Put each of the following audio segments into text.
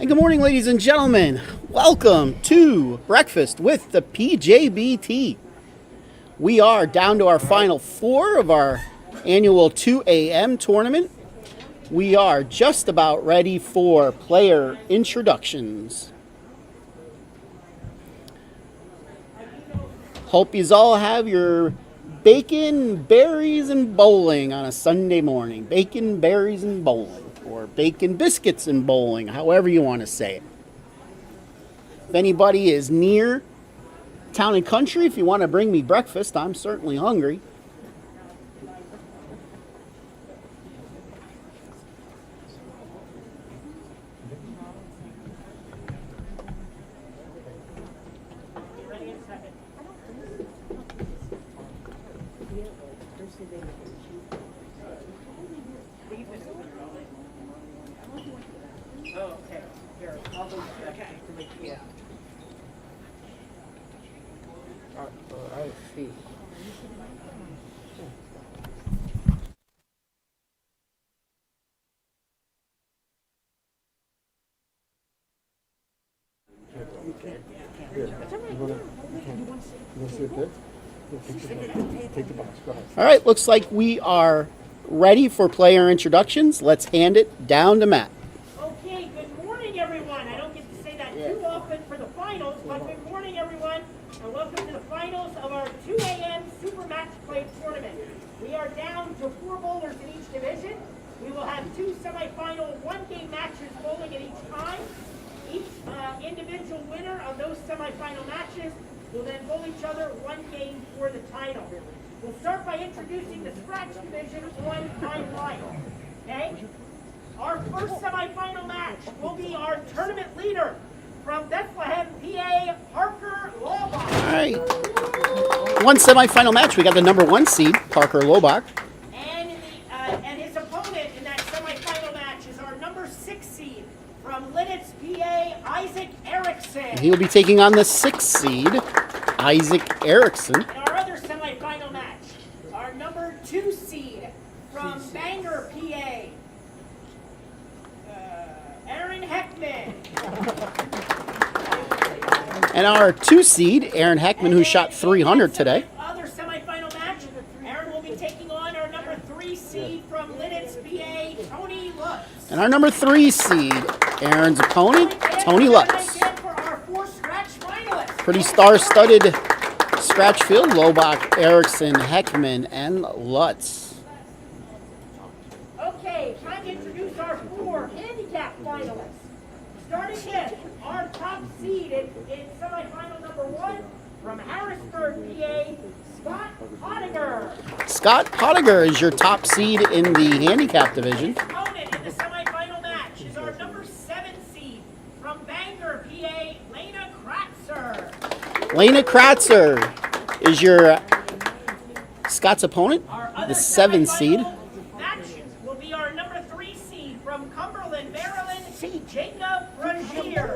And good morning, ladies and gentlemen. Welcome to Breakfast with the PJBT. We are down to our final four of our annual 2 a.m. tournament. We are just about ready for player introductions. Hope you all have your bacon, berries, and bowling on a Sunday morning. Bacon, berries, and bowling. Or bacon, biscuits, and bowling, however you want to say it. If anybody is near Town and Country, if you want to bring me breakfast, I'm certainly hungry. I see. All right, looks like we are ready for player introductions. Let's hand it down to Matt. Okay, good morning, everyone. I don't get to say that too often for the finals, but good morning, everyone, and welcome to the finals of our 2 a.m. Super Match Play Tournament. We are down to 4 bowlers in each division. We will have 2 semifinal one-game matches bowling at each time. Each individual winner of those semifinal matches will then bowl each other 1 game for the title. We'll start by introducing the scratch division on my line. Okay? Our first semifinal match will be our tournament leader from Bethlehem, PA, Parker Lobach. All right. One semifinal match. We got the number 1 seed, Parker Lobach. And his opponent in that semifinal match is our number 6 seed from Linnitz, PA, Isaac Erickson. And he will be taking on the 6th seed, Isaac Erickson. In our other semifinal match, our number 2 seed from Bangor, PA, Aaron Heckman. And our 2 seed, Aaron Heckman, who shot 300 today. Other semifinal match, Aaron will be taking on our number 3 seed from Linnitz, PA, Tony Lutz. And our number 3 seed, Aaron's opponent, Tony Lutz. For our 4 scratch finalists. Pretty star-studded scratch field. Lobach, Erickson, Heckman, and Lutz. Okay, time to introduce our 4 handicap finalists. Starting with our top seed in semifinal number 1 from Harrisburg, PA, Scott Pottinger. Scott Pottinger is your top seed in the handicap division. His opponent in the semifinal match is our number 7 seed from Bangor, PA, Lena Kratzer. Lena Kratzer is your Scott's opponent, Our other the 7 seed. match will be our number 3 seed from Cumberland, Maryland, Jacob Rozier.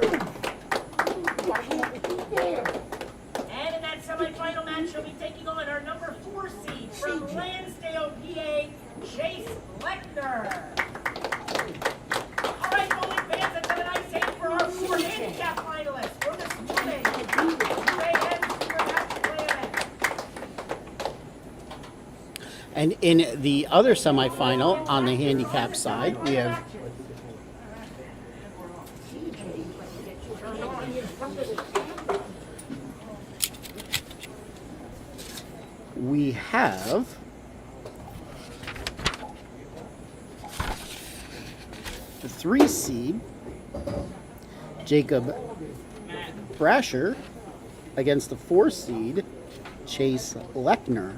And in that semifinal match, he'll be taking on our number 4 seed from Lansdale, PA, Chase Lechner. All right, bowling fans, that's a nice hand for our 4 handicap finalists for this morning. 2 a.m. Super Match Play. And in the other semifinal on the handicap side, we have the 3 seed, Jacob Brasher, against the 4 seed, Chase Lechner.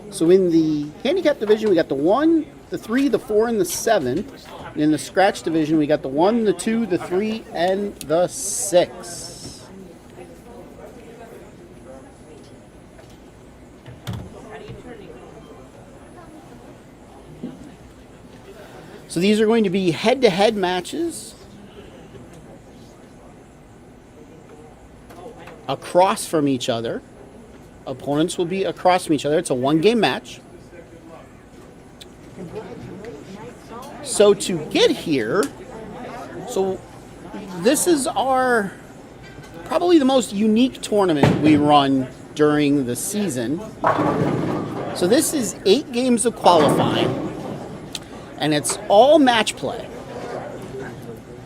So in the handicap division, we got the 1, the 3, the 4, and the 7. And in the scratch division, we got the 1, the 2, the 3, and the 6. So these are going to be head-to-head matches across from each other. Opponents will be across from each other. It's a one-game match. So to get here, So this is our probably the most unique tournament we run during the season. So this is 8 games of qualifying, and it's all match play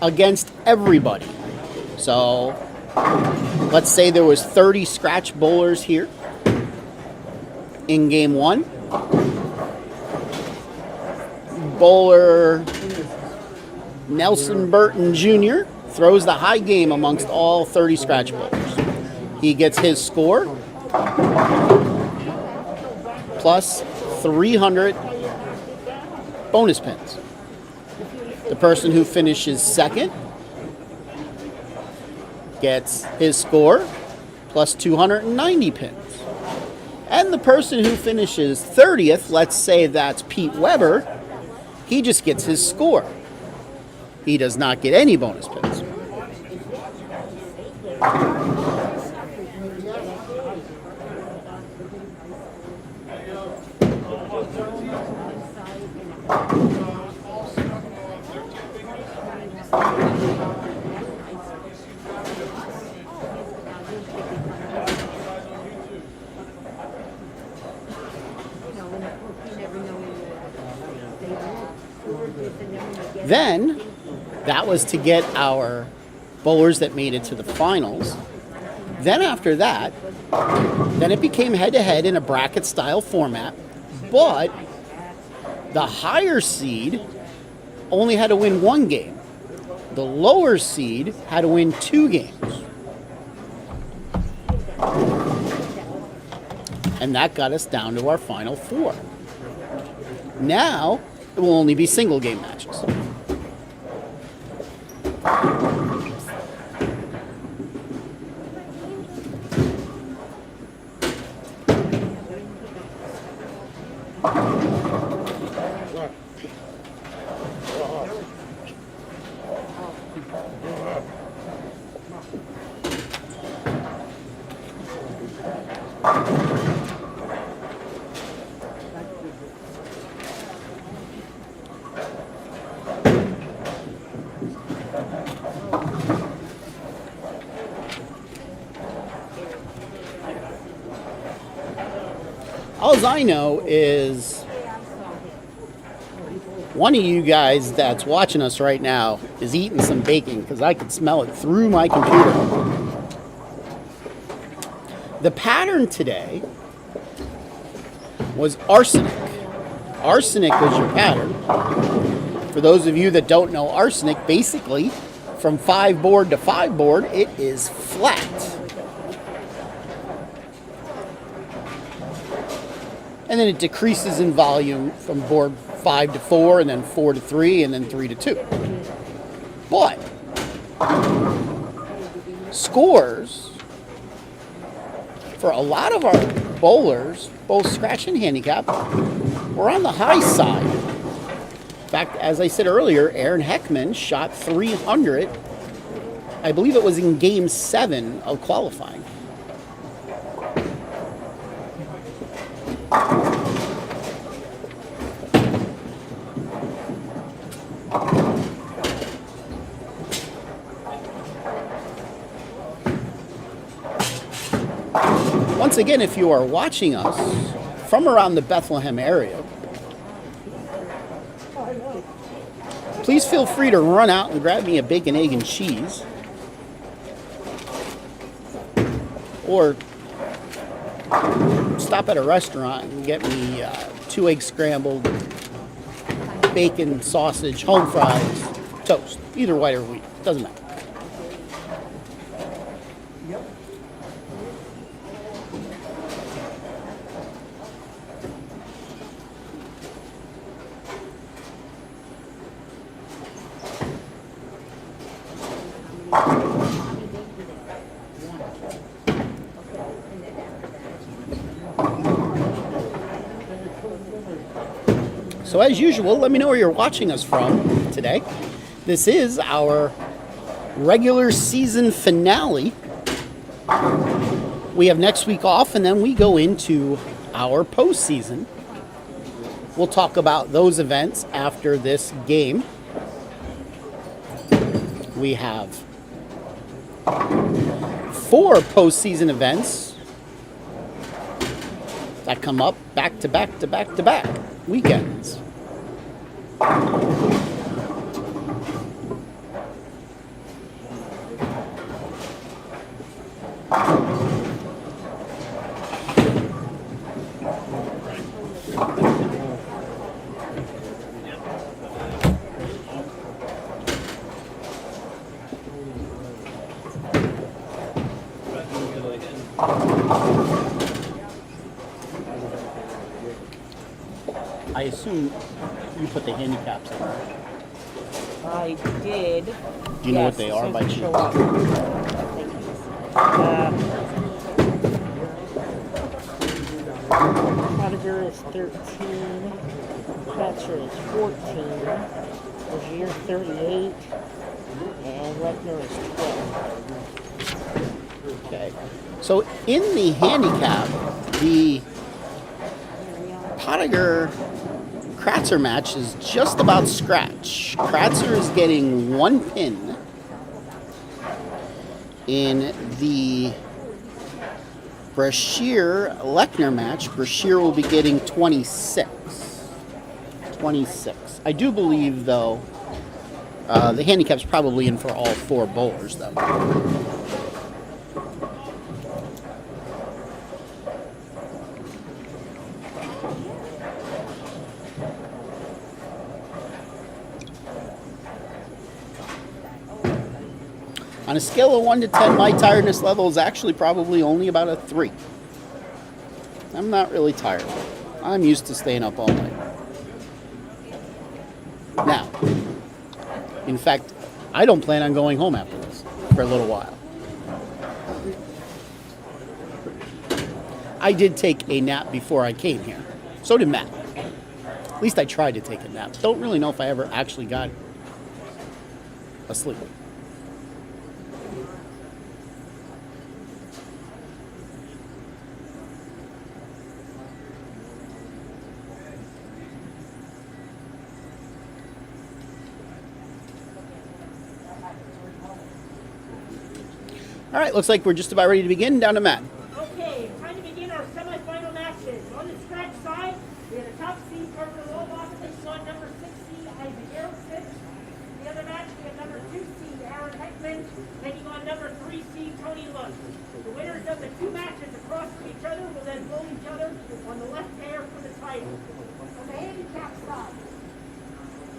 against everybody. So let's say there was 30 scratch bowlers here in game 1. Bowler Nelson Burton Jr. throws the high game amongst all 30 scratch bowlers. He gets his score plus 300 bonus pins. The person who finishes second gets his score plus 290 pins. And the person who finishes 30th, let's say that's Pete Weber, he just gets his score. He does not get any bonus pins. Then, that was to get our bowlers that made it to the finals. Then after that, then it became head-to-head in a bracket-style format, but the higher seed only had to win 1 game. The lower seed had to win 2 games. And that got us down to our final 4. Now, it will only be single game matches. All I know is one of you guys that's watching us right now is eating some bacon because I could smell it through my computer. The pattern today was arsenic. Arsenic was your pattern. For those of you that don't know arsenic, basically from 5 board to 5 board, it is flat. And then it decreases in volume from board 5 to 4, and then 4 to 3, and then 3 to 2. But scores for a lot of our bowlers, both scratch and handicap, were on the high side. In fact, as I said earlier, Aaron Heckman shot 300. I believe it was in game 7 of qualifying. Once again, if you are watching us from around the Bethlehem area, please feel free to run out and grab me a bacon, egg, and cheese. Or stop at a restaurant and get me 2 egg scrambled, bacon, sausage, home fries, toast. Either white or wheat. Doesn't matter. So as usual, let me know where you're watching us from today. This is our regular season finale. We have next week off, and then we go into our postseason. We'll talk about those events after this game. we have 4 postseason events that come up back to back to back to back weekends. I assume you put the handicaps in. I did. Do you know what they are by chance? Prodiger is 13. Thatcher is 14. Rozier 38. And Lechner is 12. Okay. So in the handicap, the Pottinger Kratzer match is just about scratch. Kratzer is getting 1 pin. In the Brashear-Lechner match, Brashear will be getting 26. 26. I do believe, though, the handicap's probably in for all 4 bowlers, though. On a scale of 1 to 10, my tiredness level is actually probably only about a 3. I'm not really tired. I'm used to staying up all night. Now, in fact, I don't plan on going home after this for a little while. I did take a nap before I came here. So did Matt. At least I tried to take a nap. Don't really know if I ever actually got asleep. All right, looks like we're just about ready to begin. Down to Matt. Okay, time to begin our semifinal matches. On the scratch side, we have a top seed Parker Lobach taking on number 6 seed Isaac Erickson. The other match, we have number 2 seed Aaron Heckman taking on number 3 seed Tony Lush. The winners of the 2 matches across from each other will then roll each other on the left pair for the title. On the handicap side,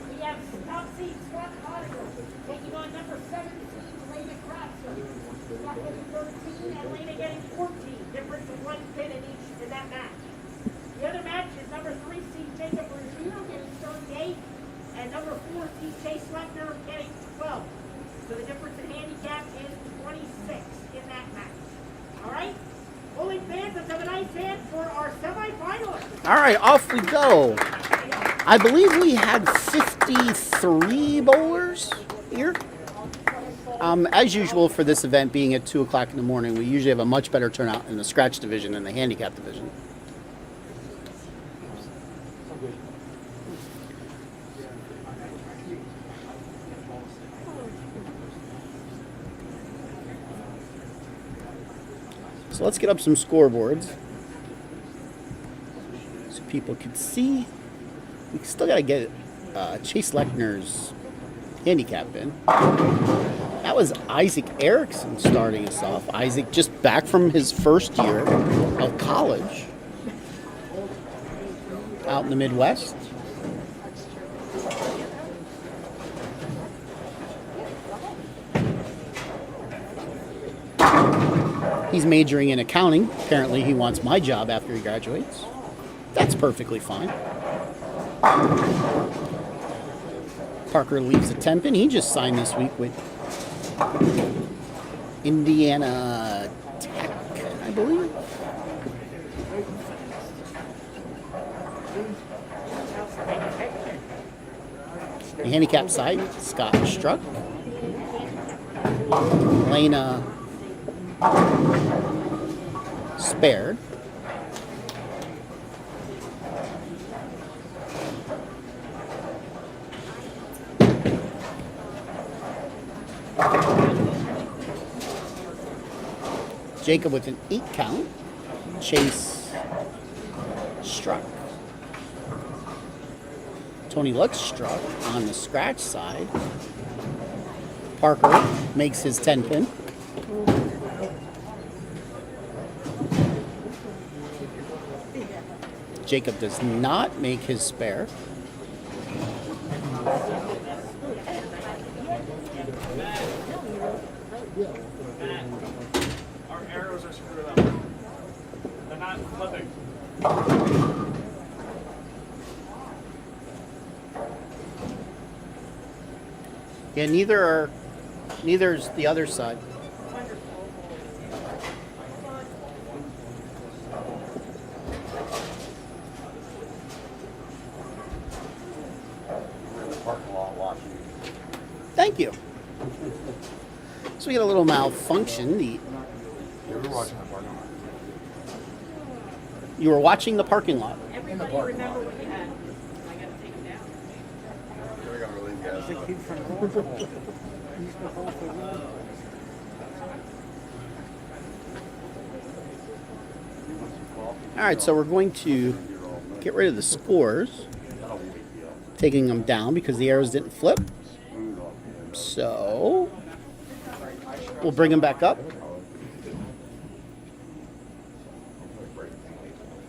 we have top seed Scott Pottinger taking on number 7 seed Lena Kratzer. Scott getting 13 and Lena getting 14. Difference of 1 pin in that match. The other match is number 3 seed Jacob Rozier getting 38 and number 4 seed Chase Lechner getting 12. So the difference in handicap is 26 in that match. All right? Bowling fans, let's have a nice hand for our semifinalists. All right, off we go. I believe we had 53 bowlers here. As usual for this event being at 2 o'clock in the morning, we usually have a much better turnout in the scratch division than the handicap division. So let's get up some scoreboards so people can see. We still got to get Chase Lechner's handicap in. That was Isaac Erickson starting us off. Isaac just back from his first year of college out in the Midwest. He's majoring in accounting. Apparently he wants my job after he graduates. That's perfectly fine. Parker leaves the 10 pin. He just signed this week with Indiana Tech, I believe. The handicap side, Scott Struck. Lena Spared. Jacob with an 8 count. Chase struck. Tony Lutz struck on the scratch side. Parker makes his 10 pin. Jacob does not make his spare. Our arrows are screwed up. They're not flipping. Yeah, neither's the other side. Thank you. So we get a little malfunction. You were watching the parking lot. Everybody remember what you had. I gotta take them down. To keep from rolling. He's the whole thing. All right, so we're going to get rid of the scores, taking them down because the arrows didn't flip. So we'll bring them back up.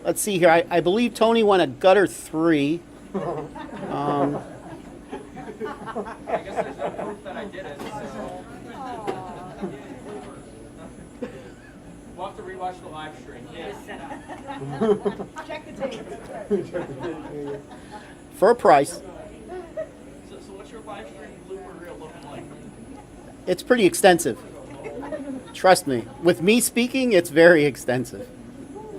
Let's see here. I believe Tony won a gutter 3. I guess there's no proof that I did it, so. We'll have to rewatch the live stream. Check the tape. For a price. So what's your live stream blooper reel looking like? It's pretty extensive. Trust me. With me speaking, it's very extensive.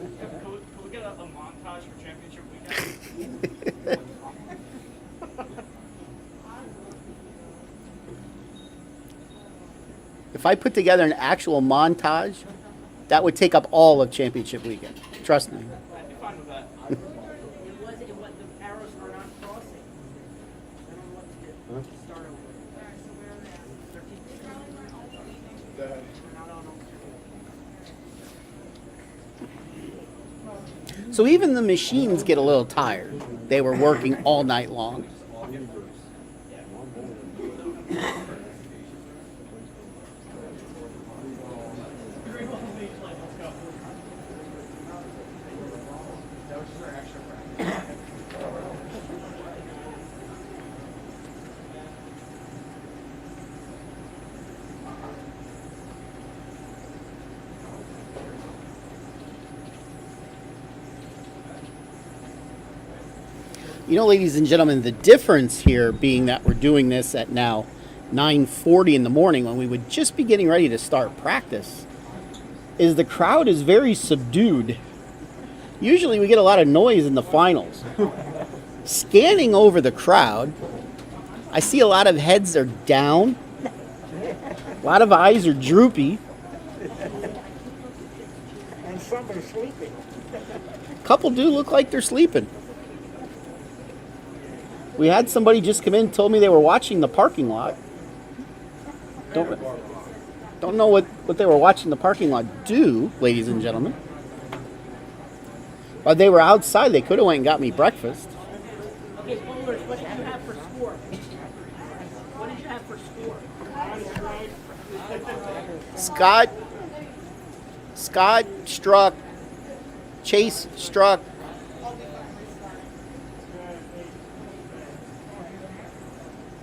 Can we get a montage for championship weekend? If I put together an actual montage, that would take up all of championship weekend. Trust me. I'd be fine with that. It was the arrows are not crossing. I don't know what to do. Start over. Alright, so where are they at? 13? They're not on them. So even the machines get a little tired. They were working all night long. You know, ladies and gentlemen, the difference here being that we're doing this at now 9:40 in the morning when we would just be getting ready to start practice is the crowd is very subdued. Usually we get a lot of noise in the finals. Scanning over the crowd, I see a lot of heads are down. A lot of eyes are droopy. And some are sleeping. A couple do look like they're sleeping. We had somebody just come in and told me they were watching the parking lot. Don't know what they were watching the parking lot do, ladies and gentlemen. But they were outside. They could have went and got me breakfast. Okay, bowlers, what did you have for score? What did you have for score? Scott struck. Chase struck.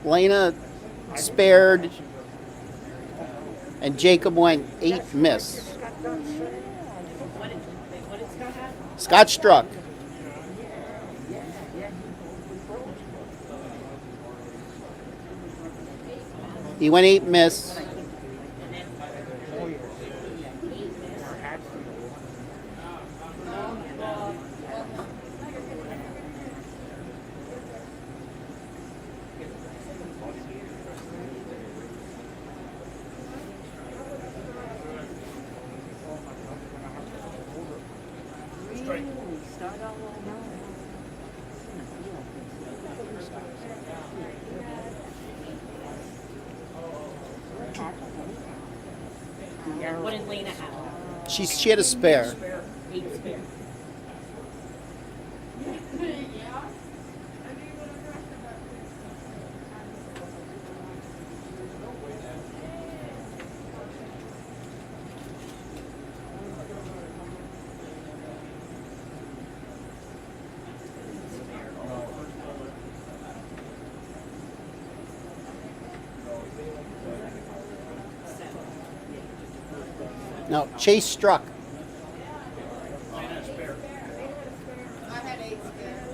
Lena spared, and Jacob went 8 miss. What did Scott have? Scott struck. He went 8 miss. What did Lena have? She had a spare. Eight spare. No, Chase struck. I had 8 spares.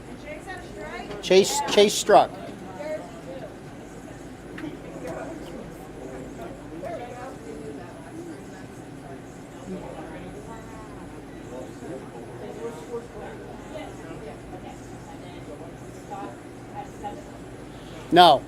And Chase had a strike? Chase struck. No.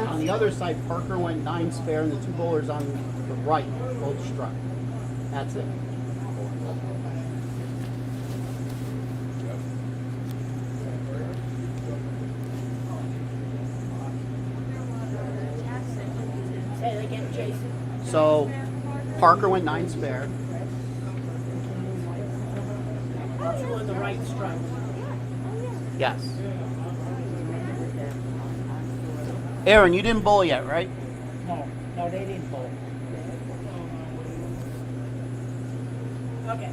On the other side, Parker went 9 spare, and the 2 bowlers on the right both struck. That's it. Say it again, Jason. So Parker went 9 spare. Two on the right struck. Yes. Aaron, you didn't bowl yet, right? No, they didn't bowl. Okay.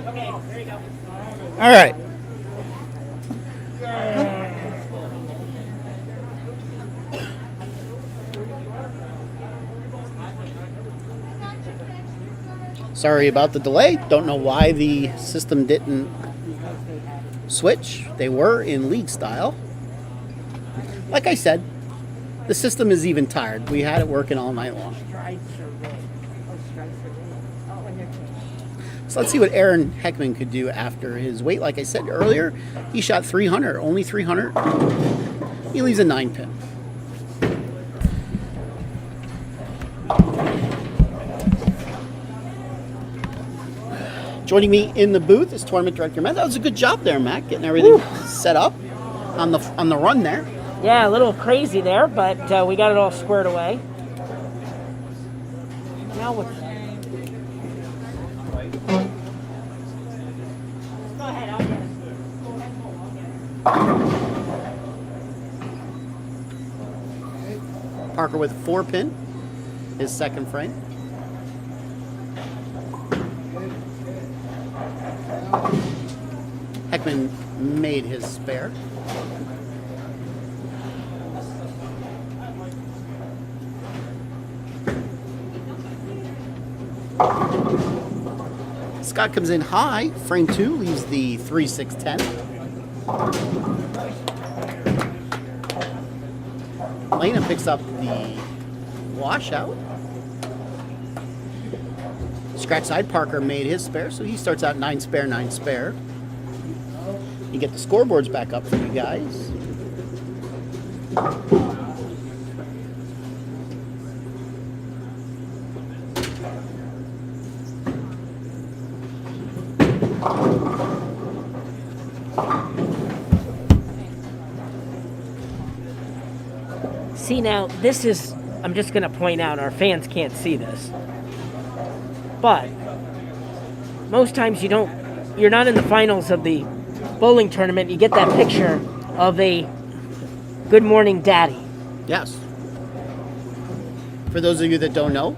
Okay, there you go. All right. Sorry about the delay. Don't know why the system didn't switch. They were in league style. Like I said, the system is even tired. We had it working all night long. So let's see what Aaron Heckman could do after his weight. Like I said earlier, he shot 300, only 300. He leaves a 9 pin. Joining me in the booth is tournament director Matt. That was a good job there, Matt, getting everything set up on the run there. Yeah, a little crazy there, but we got it all squared away. Now what? Go ahead, I'll get it. Parker with 4 pin, his second frame. Heckman made his spare. Scott comes in high. Frame 2 leaves the 3-6-10. Lena picks up the washout. Scratch side, Parker made his spare, so he starts out 9 spare, 9 spare. You get the scoreboards back up for you guys. See, now this is I'm just going to point out, our fans can't see this, but most times you're not in the finals of the bowling tournament. You get that picture of a good morning daddy. Yes. For those of you that don't know,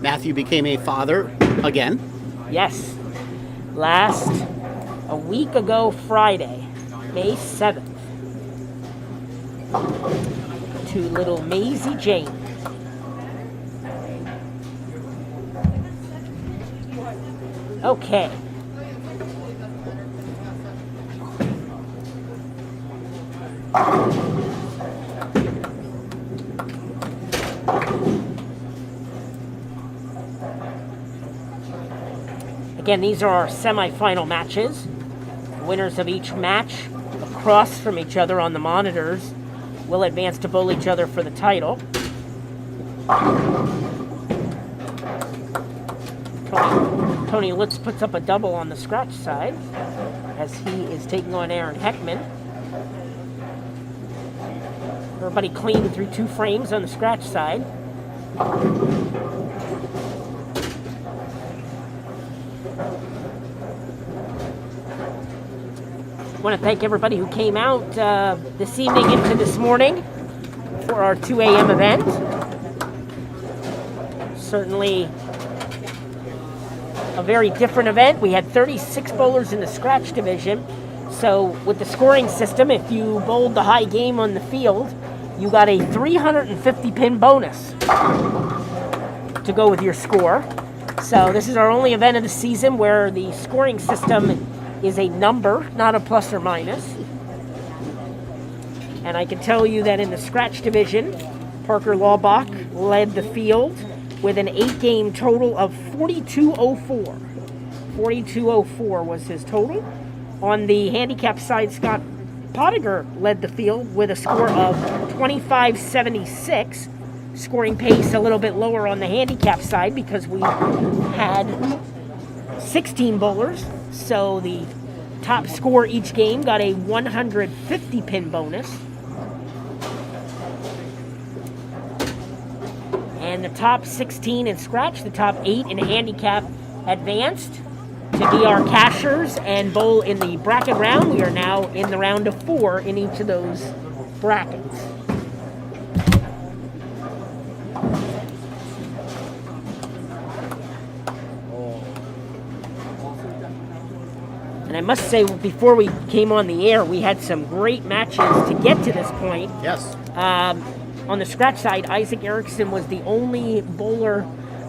Matthew became a father again. Yes. A week ago Friday, May 7th, to little Maisie Jane. Okay. Again, these are our semifinal matches. Winners of each match across from each other on the monitors will advance to bowl each other for the title. Tony Lutz puts up a double on the scratch side as he is taking on Aaron Heckman. Everybody clean through 2 frames on the scratch side. I want to thank everybody who came out this evening into this morning for our 2 a.m. event. Certainly a very different event. We had 36 bowlers in the scratch division. So with the scoring system, if you bowled the high game on the field, you got a 350 pin bonus to go with your score. So this is our only event of the season where the scoring system is a number, not a plus or minus. And I can tell you that in the scratch division, Parker Laubach led the field with an 8-game total of 4204. 4204 was his total. On the handicap side, Scott Pottinger led the field with a score of 2576. Scoring pace a little bit lower on the handicap side because we had 16 bowlers. So the top score each game got a 150 pin bonus. And the top 16 in scratch, the top 8 in handicap advanced to be our cashers and bowl in the bracket round. We are now in the round of 4 in each of those brackets. And I must say, before we came on the air, we had some great matches to get to this point. Yes. On the scratch side, Isaac Erickson was the only bowler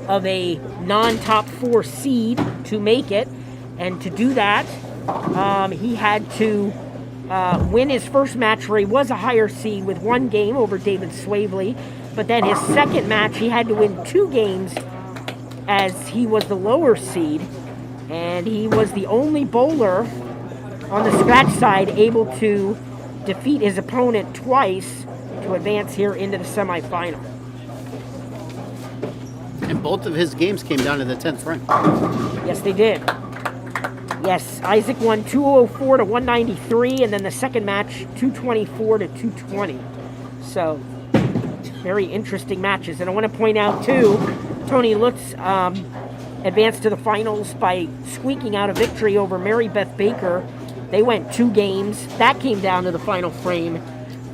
of a non-top 4 seed to make it. And to do that, he had to win his first match where he was a higher seed with 1 game over David Swavely. But then his second match, he had to win 2 games as he was the lower seed. And he was the only bowler on the scratch side able to defeat his opponent twice to advance here into the semifinal. And both of his games came down to the 10th frame. Yes, they did. Yes, Isaac won 204 to 193, and then the second match, 224 to 220. So, very interesting matches. And I want to point out, too, Tony Lutz advanced to the finals by squeaking out a victory over Mary Beth Baker. They went 2 games. That came down to the final frame,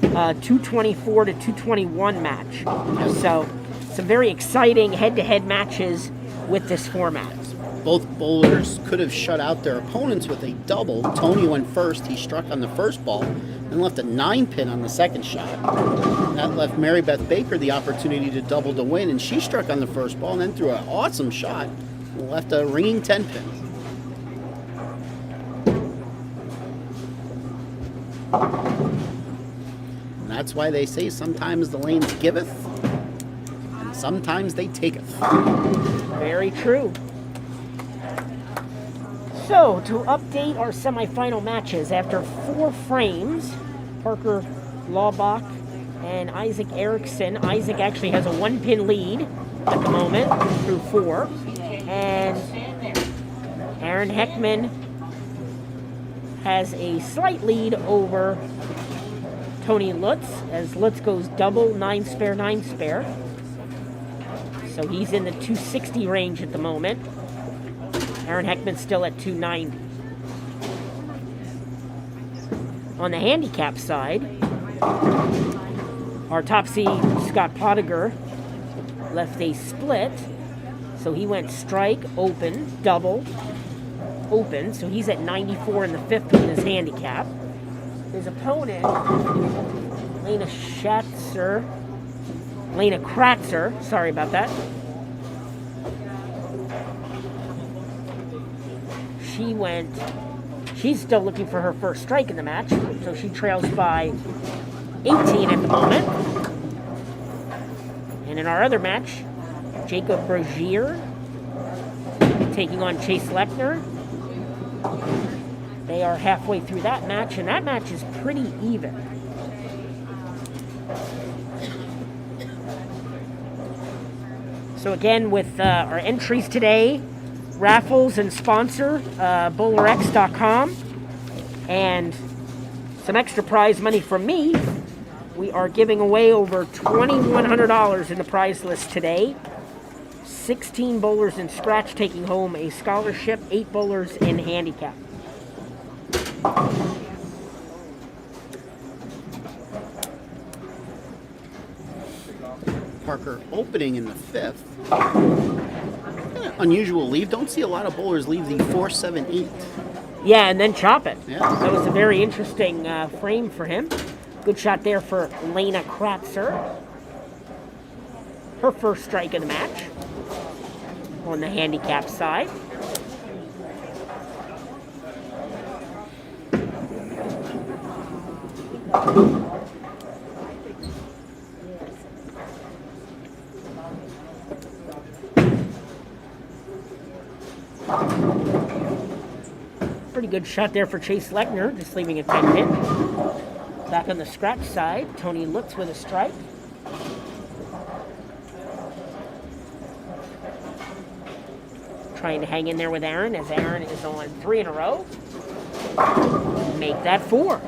224 to 221 match. So, some very exciting head-to-head matches with this format. Both bowlers could have shut out their opponents with a double. Tony went first. He struck on the first ball and left a 9-pin on the second shot. That left Mary Beth Baker the opportunity to double to win, and she struck on the first ball and then threw an awesome shot and left a ringing 10-pin. And that's why they say sometimes the lanes giveth, and sometimes they taketh. Very true. So, to update our semifinal matches, after 4 frames, Parker Laubach and Isaac Erickson. Isaac actually has a 1-pin lead at the moment through 4. And Aaron Heckman has a slight lead over Tony Lutz as Lutz goes double, 9 spare, 9 spare. So he's in the 260 range at the moment. Aaron Heckman's still at 290. On the handicap side, our top seed, Scott Pottiger, left a split. So he went strike, open, double, open. So he's at 94 in the fifth with his handicap. His opponent, Lena Kratzer, sorry about that. She's still looking for her first strike in the match, so she trails by 18 at the moment. And in our other match, Jacob Bergier taking on Chase Lechner. They are halfway through that match, and that match is pretty even. So again, with our entries today, raffles and sponsor, bowlerx.com, and some extra prize money from me, we are giving away over $2,100 in the prize list today. 16 bowlers in scratch taking home a scholarship, 8 bowlers in handicap. Parker opening in the fifth. Unusual leave. Don't see a lot of bowlers leave the 4-7-8. Yeah, and then chop it. Yeah. That was a very interesting frame for him. Good shot there for Lena Kratzer. Her first strike of the match on the handicap side. Pretty good shot there for Chase Lechner, just leaving a 10 hit. Back on the scratch side, Tony Lutz with a strike. Trying to hang in there with Aaron, as Aaron is on 3 in a row. Make that 4.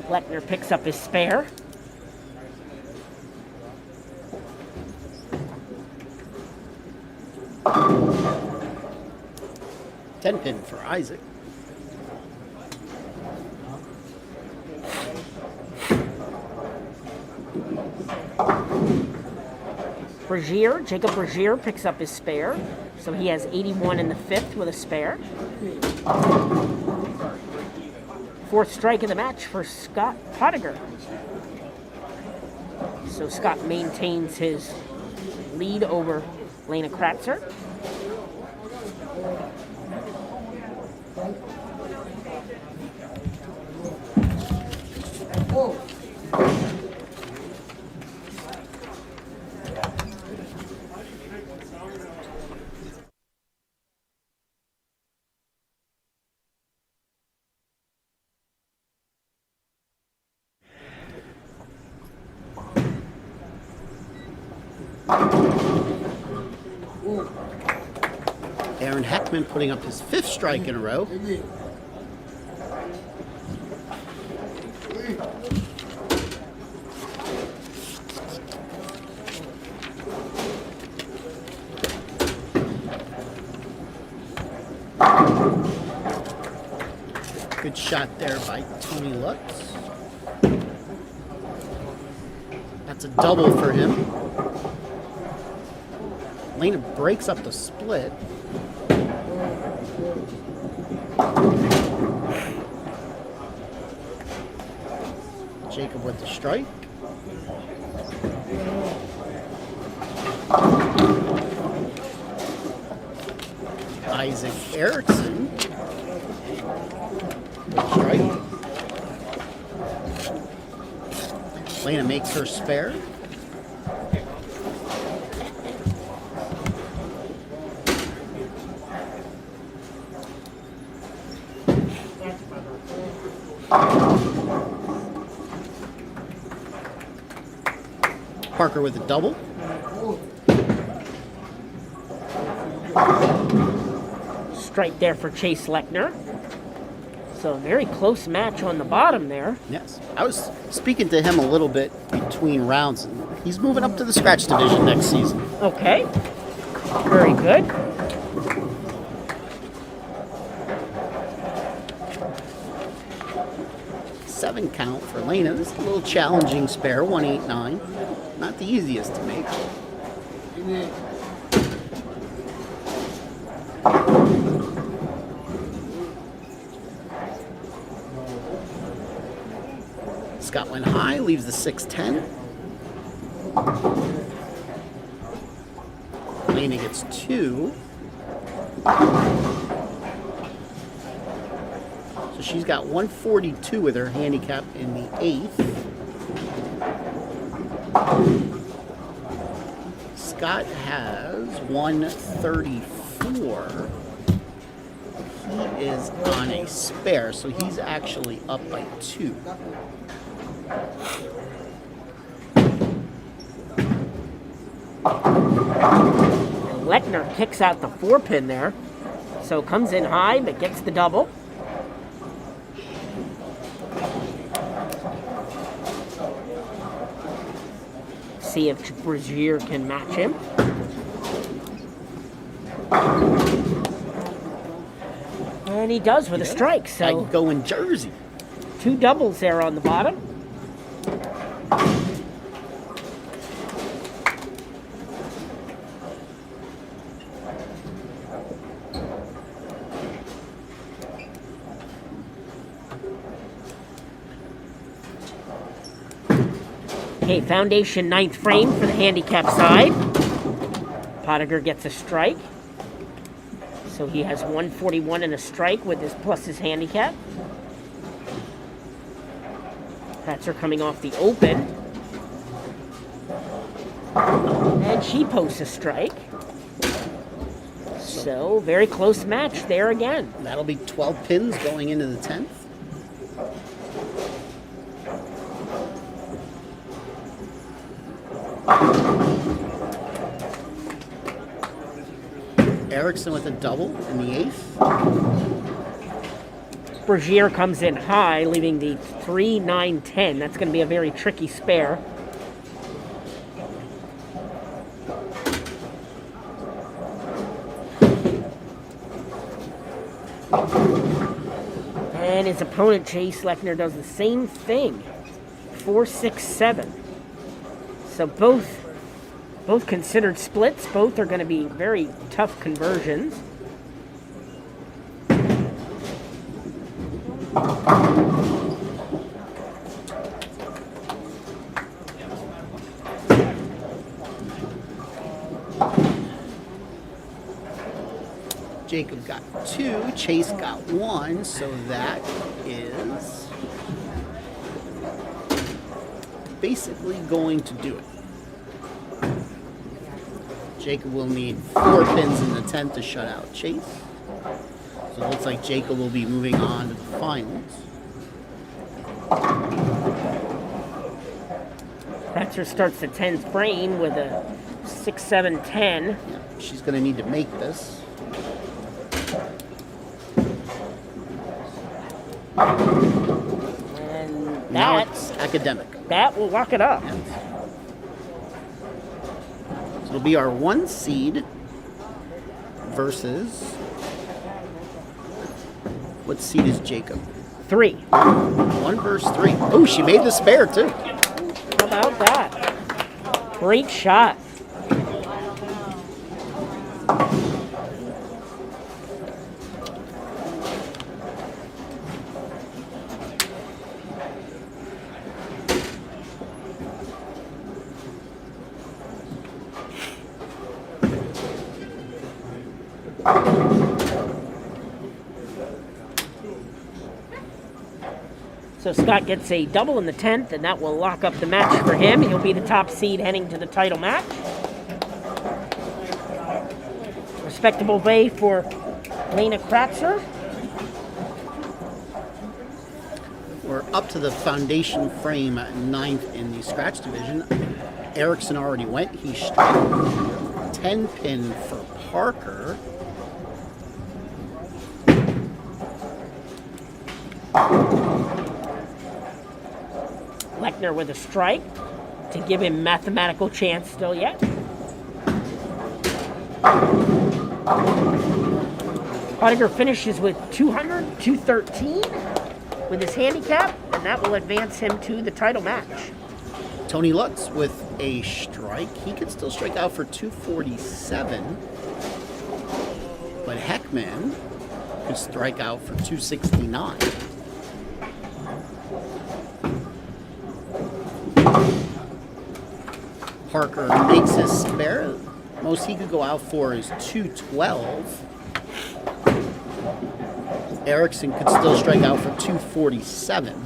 Lechner picks up his spare. Ten pin for Isaac. Jacob Bergier picks up his spare. So he has 81 in the fifth with a spare. Fourth strike of the match for Scott Pottiger. So Scott maintains his lead over Lena Kratzer. Aaron Heckman putting up his 5th strike in a row. Good shot there by Tony Lutz. That's a double for him. Lena breaks up the split. Jacob with the strike. Isaac Erickson with strike. Lena makes her spare. Parker with a double. Strike there for Chase Lechner. So a very close match on the bottom there. Yes. I was speaking to him a little bit between rounds. He's moving up to the scratch division next season. Okay. Very good. Seven count for Lena. This is a little challenging spare, 189. Not the easiest to make. Scott went high, leaves the 610. Lena gets 2. So she's got 142 with her handicap in the 8th. Scott has 134. He is on a spare, so he's actually up by 2. Lechner kicks out the 4-pin there. So comes in high, but gets the double. See if Brazier can match him. And he does with a strike. I So go in Jersey. 2 doubles there on the bottom. Okay, foundation 9th frame for the handicap side. Pottinger gets a strike. So he has 141 and a strike with his plus his handicap. Pats are coming off the open. And she posts a strike. So very close match there again. That'll be 12 pins going into the 10th. Erickson with a double in the 8th. Brazier comes in high, leaving the 3, 9, 10. That's going to be a very tricky spare. And his opponent, Chase Lechner, does the same thing. 4, 6, 7. So both considered splits. Both are going to be very tough conversions. Jacob got 2, Chase got 1, so that is basically going to do it. Jacob will need 4 pins in the 10th to shut out Chase. So it looks like Jacob will be moving on to the finals. Kratzer starts the 10th frame with a 6, 7, 10. Yeah, she's going to need to make this. And Now that, it's academic. that will lock it up. Yes. So it'll be our 1 seed versus, what seed is Jacob? 3. 1 versus 3. Oh, she made the spare too. How about that? Great shot. So So Scott gets a double in the 10th, and that will lock up the match for him. He'll be the top seed heading to the title match. Respectable way for Lena Kratzer. We're up to the foundation frame 9th in the scratch division. Erickson already went. He struck 10 pin for Parker. Lechner with a strike to give him mathematical chance still yet. Oettinger finishes with 200, 213 with his handicap, and that will advance him to the title match. Tony Lutz with a strike. He could still strike out for 247. But Heckman could strike out for 269. Parker makes his spare. Most he could go out for is 212. Erickson could still strike out for 247.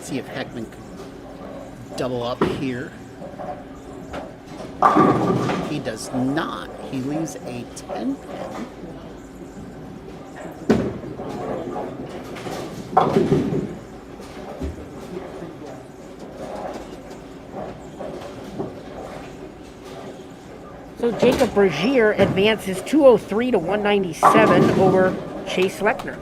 See if Heckman could double up here. He does not. He leaves a 10 pin. So Jacob Bergier advances 203 to 197 over Chase Lechner.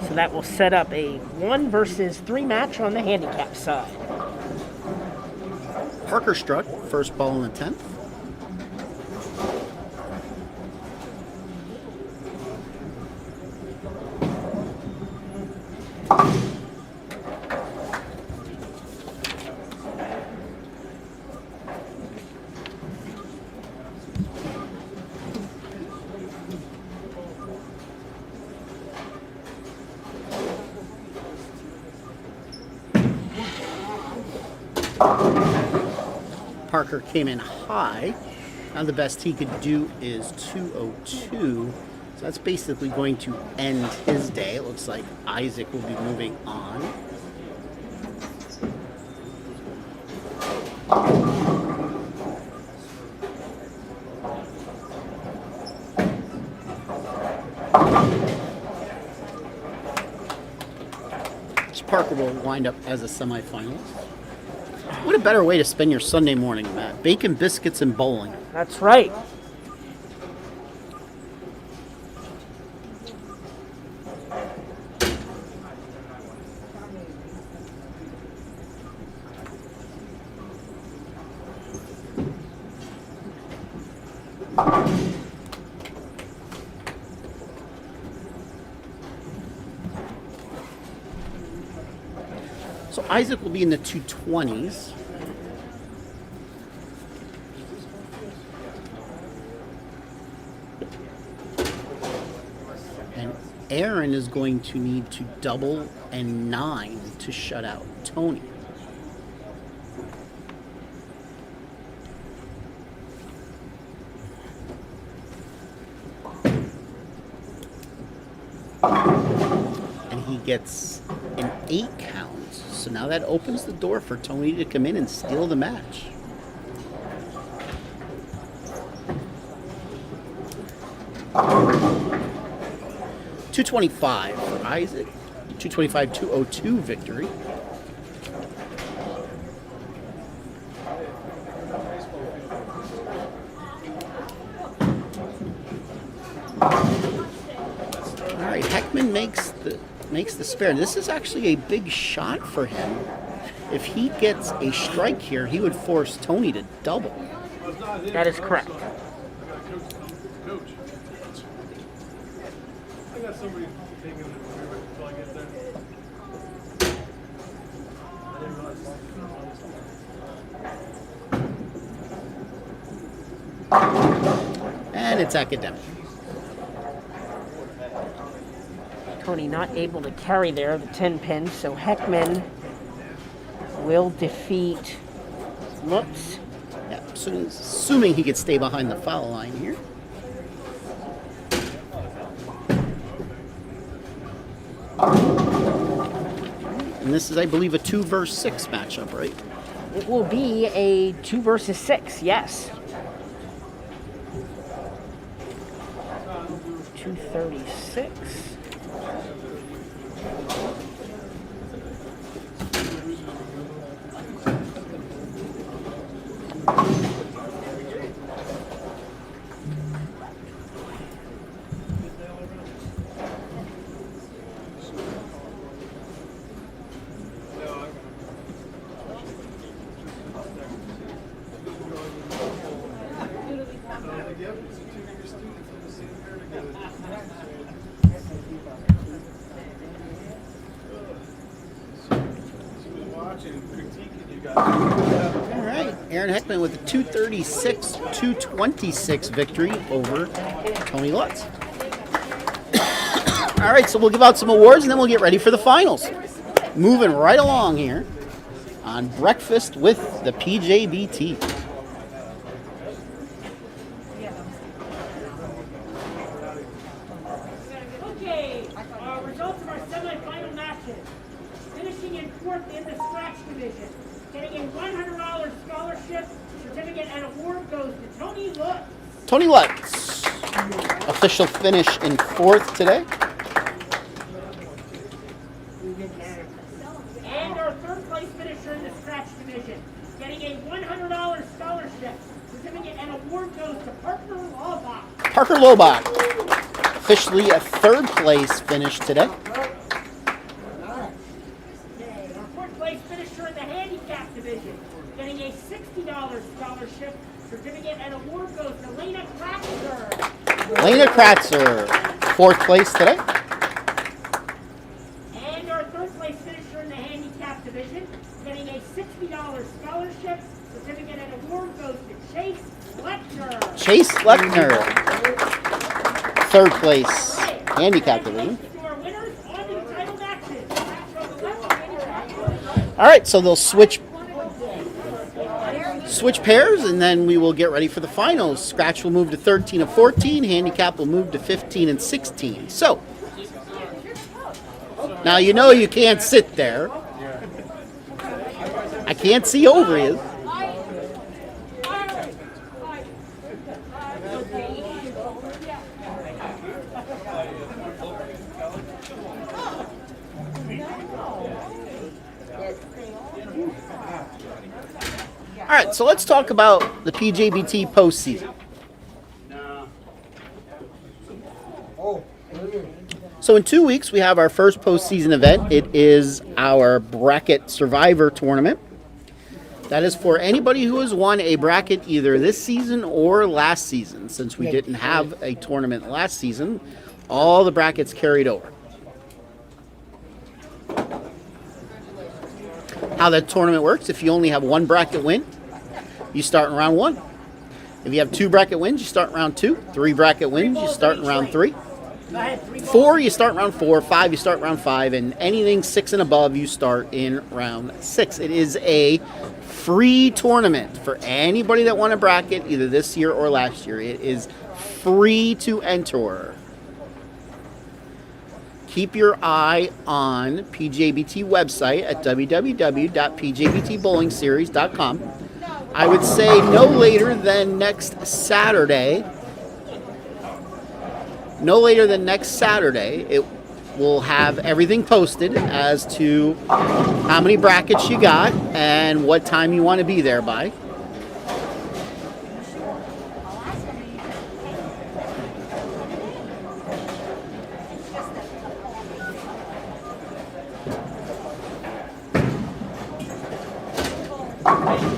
So that will set up a 1 versus 3 match on the handicap side. Parker struck first ball in the 10th. Parker came in high. Now the best he could do is 202. So that's basically going to end his day. It looks like Isaac will be moving on. Parker will wind up as a semifinalist. What a better way to spend your Sunday morning, Matt. Bacon, biscuits, and bowling. That's right. So Isaac will be in the 220s. And Aaron is going to need to double and 9 to shut out Tony. And he gets an 8 count. So now that opens the door for Tony to come in and steal the match. $225 for Isaac. 225-202 victory. All right, Heckman makes the spare. This is actually a big shot for him. If he gets a strike here, he would force Tony to double. That is correct. Coach. I got somebody taking it until I get there. I didn't realize. and it's academic. Tony not able to carry there, the 10 pin, so Heckman will defeat Lutz. Yeah, assuming he could stay behind the foul line here. And this is, I believe, a 2 versus 6 matchup, right? It will be a 2 versus 6, yes. 236. All right, Aaron Heckman with a 236-226 victory over Tony Lutz. All right, so we'll give out some awards and then we'll get ready for the finals. Moving right along here on Breakfast with the PJBT. Okay, results of our semifinal matches. Finishing in 4th in the scratch division. Getting a $100 scholarship certificate and award goes to Tony Lutz. Tony Lutz, official finish in 4th today. And our 3rd place finisher in the scratch division. Getting a $100 scholarship certificate and award goes to Parker Lobach. Parker Lobach, officially a 3rd place finish today. Okay, our 4th place finisher in the handicap division. Getting a $60 scholarship certificate and award goes to Lena Kratzer. Lena Kratzer, 4th place today. And our 3rd place finisher in the handicap division, getting a $60 scholarship certificate and award goes to Chase Fletcher. Chase Fletcher, 3rd place handicap division. To our winners on to the title matches. From the left handicap. All right, so they'll switch pairs, and then we will get ready for the finals. Scratch will move to 13 and 14. Handicap will move to 15 and 16. So, now you know you can't sit there. I can't see over you. All right, so let's talk about the PJBT postseason. So in 2 weeks, we have our first postseason event. It is our bracket survivor tournament. That is for anybody who has won a bracket either this season or last season. Since we didn't have a tournament last season, all the brackets carried over. How that tournament works, if you only have one bracket win, you start in round 1. If you have 2 bracket wins, you start in round 2. 3 bracket wins, you start in round 3. 4, you start in round 4. 5, you start in round 5. And anything 6 and above, you start in round 6. It is a free tournament for anybody that won a bracket either this year or last year. It is free to enter. Keep your eye on PJBT website at www.pjbtbowlingseries.com. I would say no later than next Saturday. No later than next Saturday, it will have everything posted as to how many brackets you got and what time you want to be there by.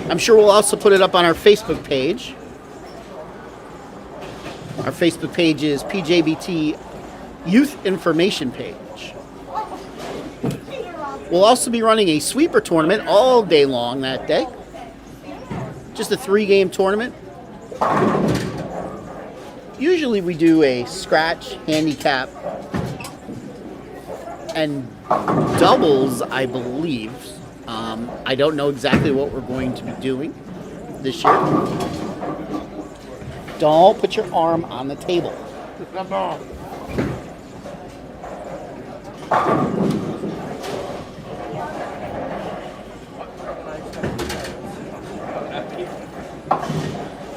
I'm sure we'll also put it up on our Facebook page. Our Facebook page is PJBT Youth Information Page. We'll also be running a sweeper tournament all day long that day. Just a 3-game tournament. Usually we do a scratch, handicap, and doubles, I believe. I don't know exactly what we're going to be doing this year. Don't put your arm on the table.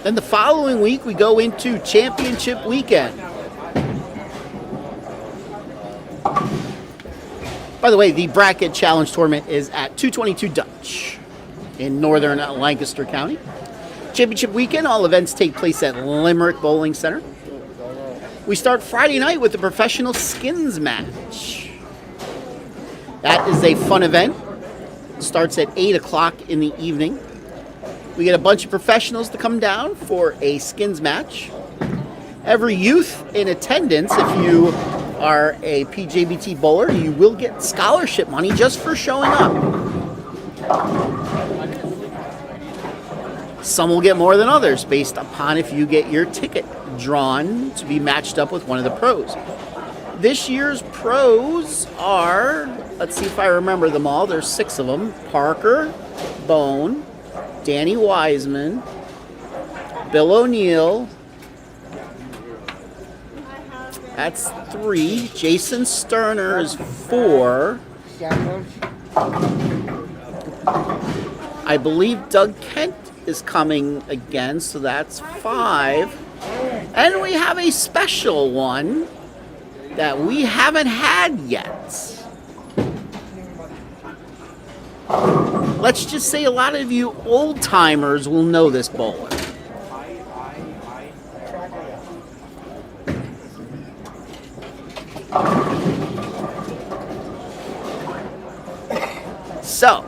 Then the following week, we go into championship weekend. By the way, the Bracket Challenge Tournament is at 222 Dutch in northern Lancaster County. Championship weekend, all events take place at Limerick Bowling Center. We start Friday night with the professional skins match. That is a fun event. It starts at 8 o'clock in the evening. We get a bunch of professionals to come down for a skins match. Every youth in attendance, if you are a PJBT bowler, you will get scholarship money just for showing up. Some will get more than others based upon if you get your ticket drawn to be matched up with one of the pros. This year's pros are, let's see if I remember them all, there's 6 of them. Parker Bone, Danny Wiseman, Bill O'Neill, that's 3. Jason Sterner is 4. I believe Doug Kent is coming again, so that's 5. And we have a special one that we haven't had yet. Let's just say a lot of you old timers will know this bowler. So,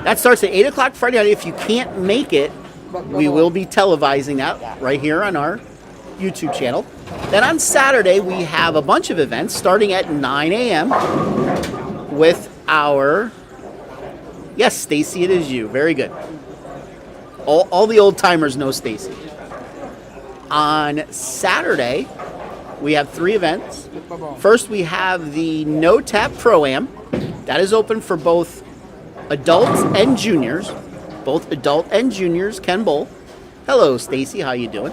that starts at 8 o'clock Friday night. If you can't make it, we will be televising that right here on our YouTube channel. Then on Saturday, we have a bunch of events starting at 9 a.m. with our... Yes, Stacy, it is you. Very good. All the old timers know Stacy. On Saturday, we have 3 events. First, we have the No Tap Pro-Am. That is open for both adults and juniors. Both adult and juniors can bowl. Hello, Stacy. How you doing?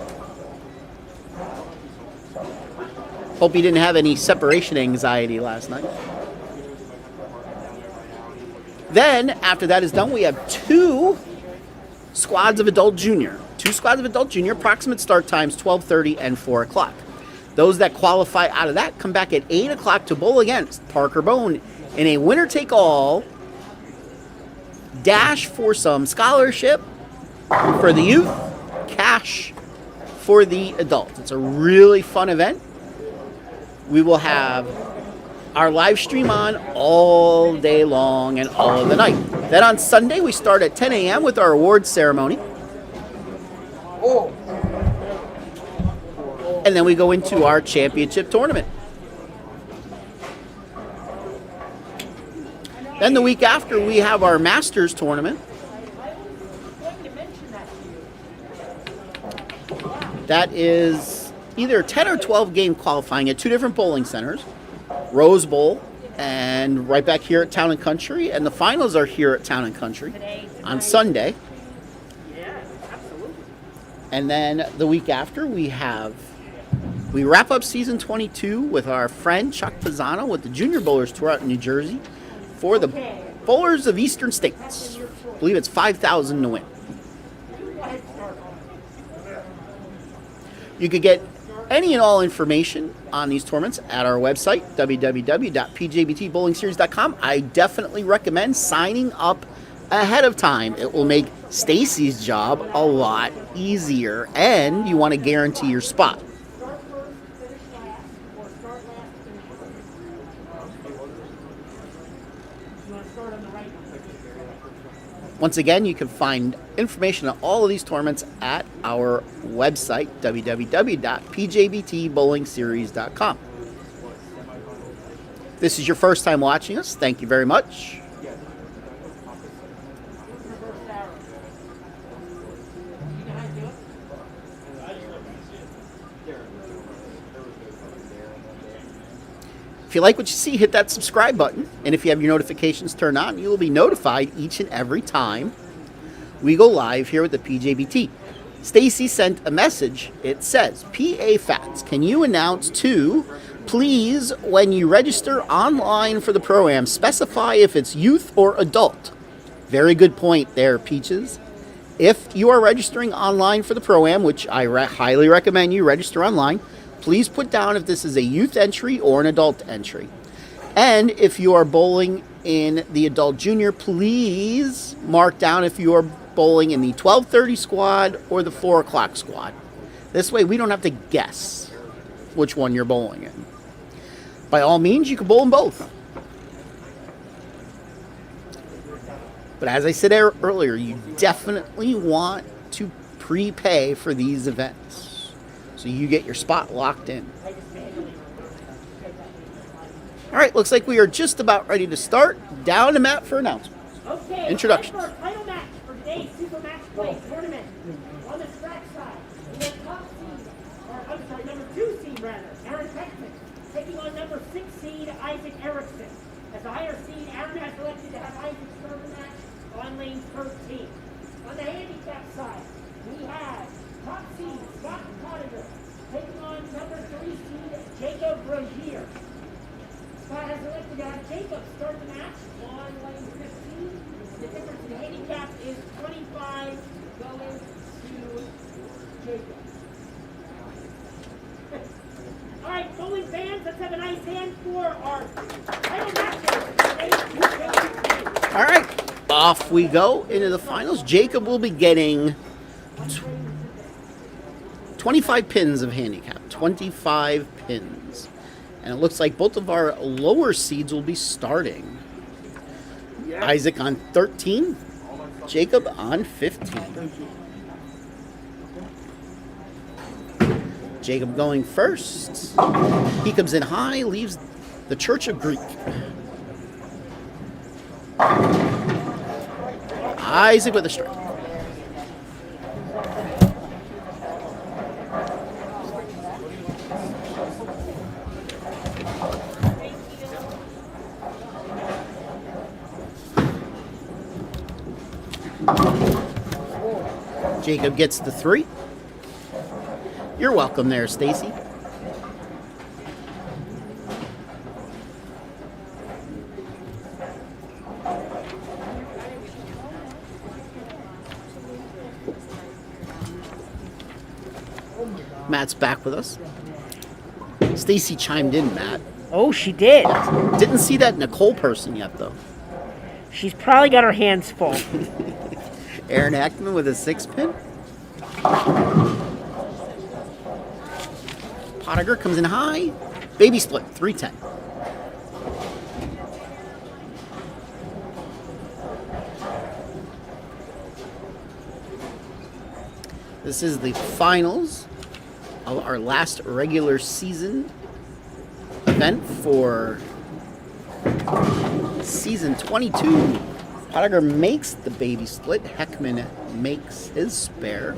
Hope you didn't have any separation anxiety last night. Then, after that is done, we have 2 squads of adult junior. 2 squads of adult junior, approximate start times 12:30 and 4 o'clock. Those that qualify out of that come back at 8 o'clock to bowl against Parker Bone in a winner-take-all dash for some scholarship for the youth, cash for the adults. It's a really fun event. We will have our live stream on all day long and all of the night. Then on Sunday, we start at 10 a.m. with our awards ceremony. And then we go into our championship tournament. Then the week after, we have our Masters tournament. That is either 10 or 12 game qualifying at 2 different bowling centers. Rose Bowl and right back here at Town and Country. And the finals are here at Town and Country on Sunday. And then the week after, we wrap up season 22 with our friend Chuck Pisano with the Junior Bowlers Tour out in New Jersey for the Bowlers of Eastern States. I believe it's $5,000 to win. You could get any and all information on these tournaments at our website, www.pjbtbowlingseries.com. I definitely recommend signing up ahead of time. It will make Stacy's job a lot easier, and you want to guarantee your spot. Once again, you can find information on all of these tournaments at our website, www.pjbtbowlingseries.com. If this is your first time watching us, thank you very much. If you like what you see, hit that subscribe button. And if you have your notifications turned on, you will be notified each and every time we go live here with the PJBT. Stacy sent a message. It says, PA Fats, can you announce to, please, when you register online for the program, specify if it's youth or adult? Very good point there, Peaches. If you are registering online for the program, which I highly recommend you register online, please put down if this is a youth entry or an adult entry. And if you are bowling in the adult junior, please mark down if you are bowling in the 12:30 squad or the 4 o'clock squad. This way we don't have to guess which one you're bowling in. By all means, you can bowl in both. But as I said earlier, you definitely want to prepay for these events so you get your spot locked in. All right, looks like we are just about ready to start. Down to Matt for announcements. Okay, Introductions. time for our title match for today's Super Match Play tournament. On the track side, we have number 2 seed Aaron Heckman, taking on number 6 seed Isaac Erickson. As the higher seed, Aaron has elected to have Isaac start the match on lane 13. On the handicap side, we have top seed Scott Pottinger taking on number 3 seed Jacob Rogier. Scott has elected to have Jacob start the match on lane 15. The difference in handicap is 25 going to Jacob. All right, bowling fans, let's have a nice hand for our title matches. All right, off we go into the finals. Jacob will be getting 25 pins of handicap, 25 pins. And it looks like both of our lower seeds will be starting. Isaac on 13, Jacob on 15. Jacob going first. He comes in high, leaves the Church of Greek. Isaac with a strike. Jacob gets the 3. You're welcome there, Stacy. Matt's back with us. Stacy chimed in, Matt. Oh, she did. Didn't see that Nicole person yet, though. She's probably got her hands full. Aaron Hackman with a 6-pin. Pottinger comes in high. Baby split, 310. This is the finals of our last regular season event for season 22. Pottinger makes the baby split. Heckman makes his spare.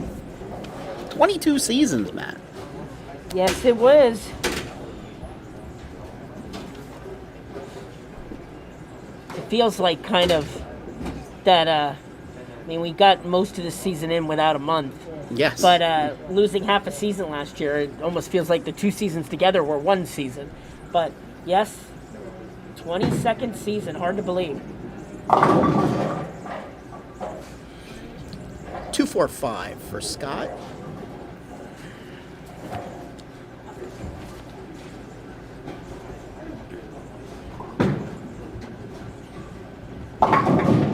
22 seasons, Matt. Yes, it was. It feels like kind of that, we got most of the season in without a month. Yes. But losing half a season last year, it almost feels like the 2 seasons together were 1 season. But yes, 22nd season, hard to believe. 245 for Scott.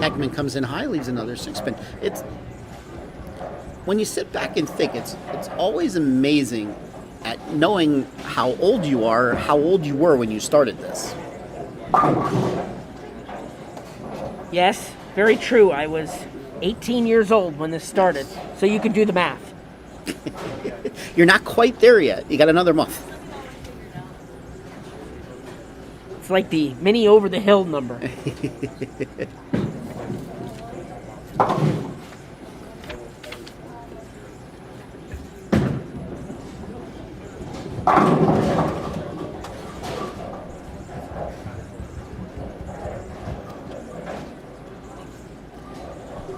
Heckman comes in high, leaves another 6-pin. It's when you sit back and think, it's always amazing at knowing how old you are, how old you were when you started this. Yes, very true. I was 18 years old when this started, so you can do the math. You're not quite there yet. You got another month. It's like the mini over the hill number.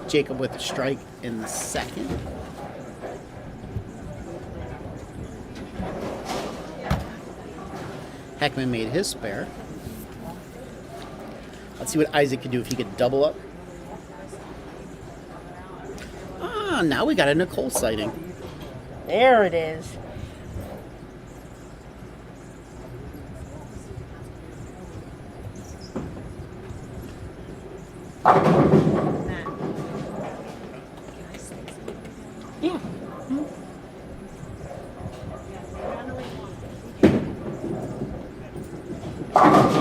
Jacob with a strike in the second. Heckman made his spare. Let's see what Isaac could do if he could double up. Ah, now we got a Nicole sighting. There it is. Yeah.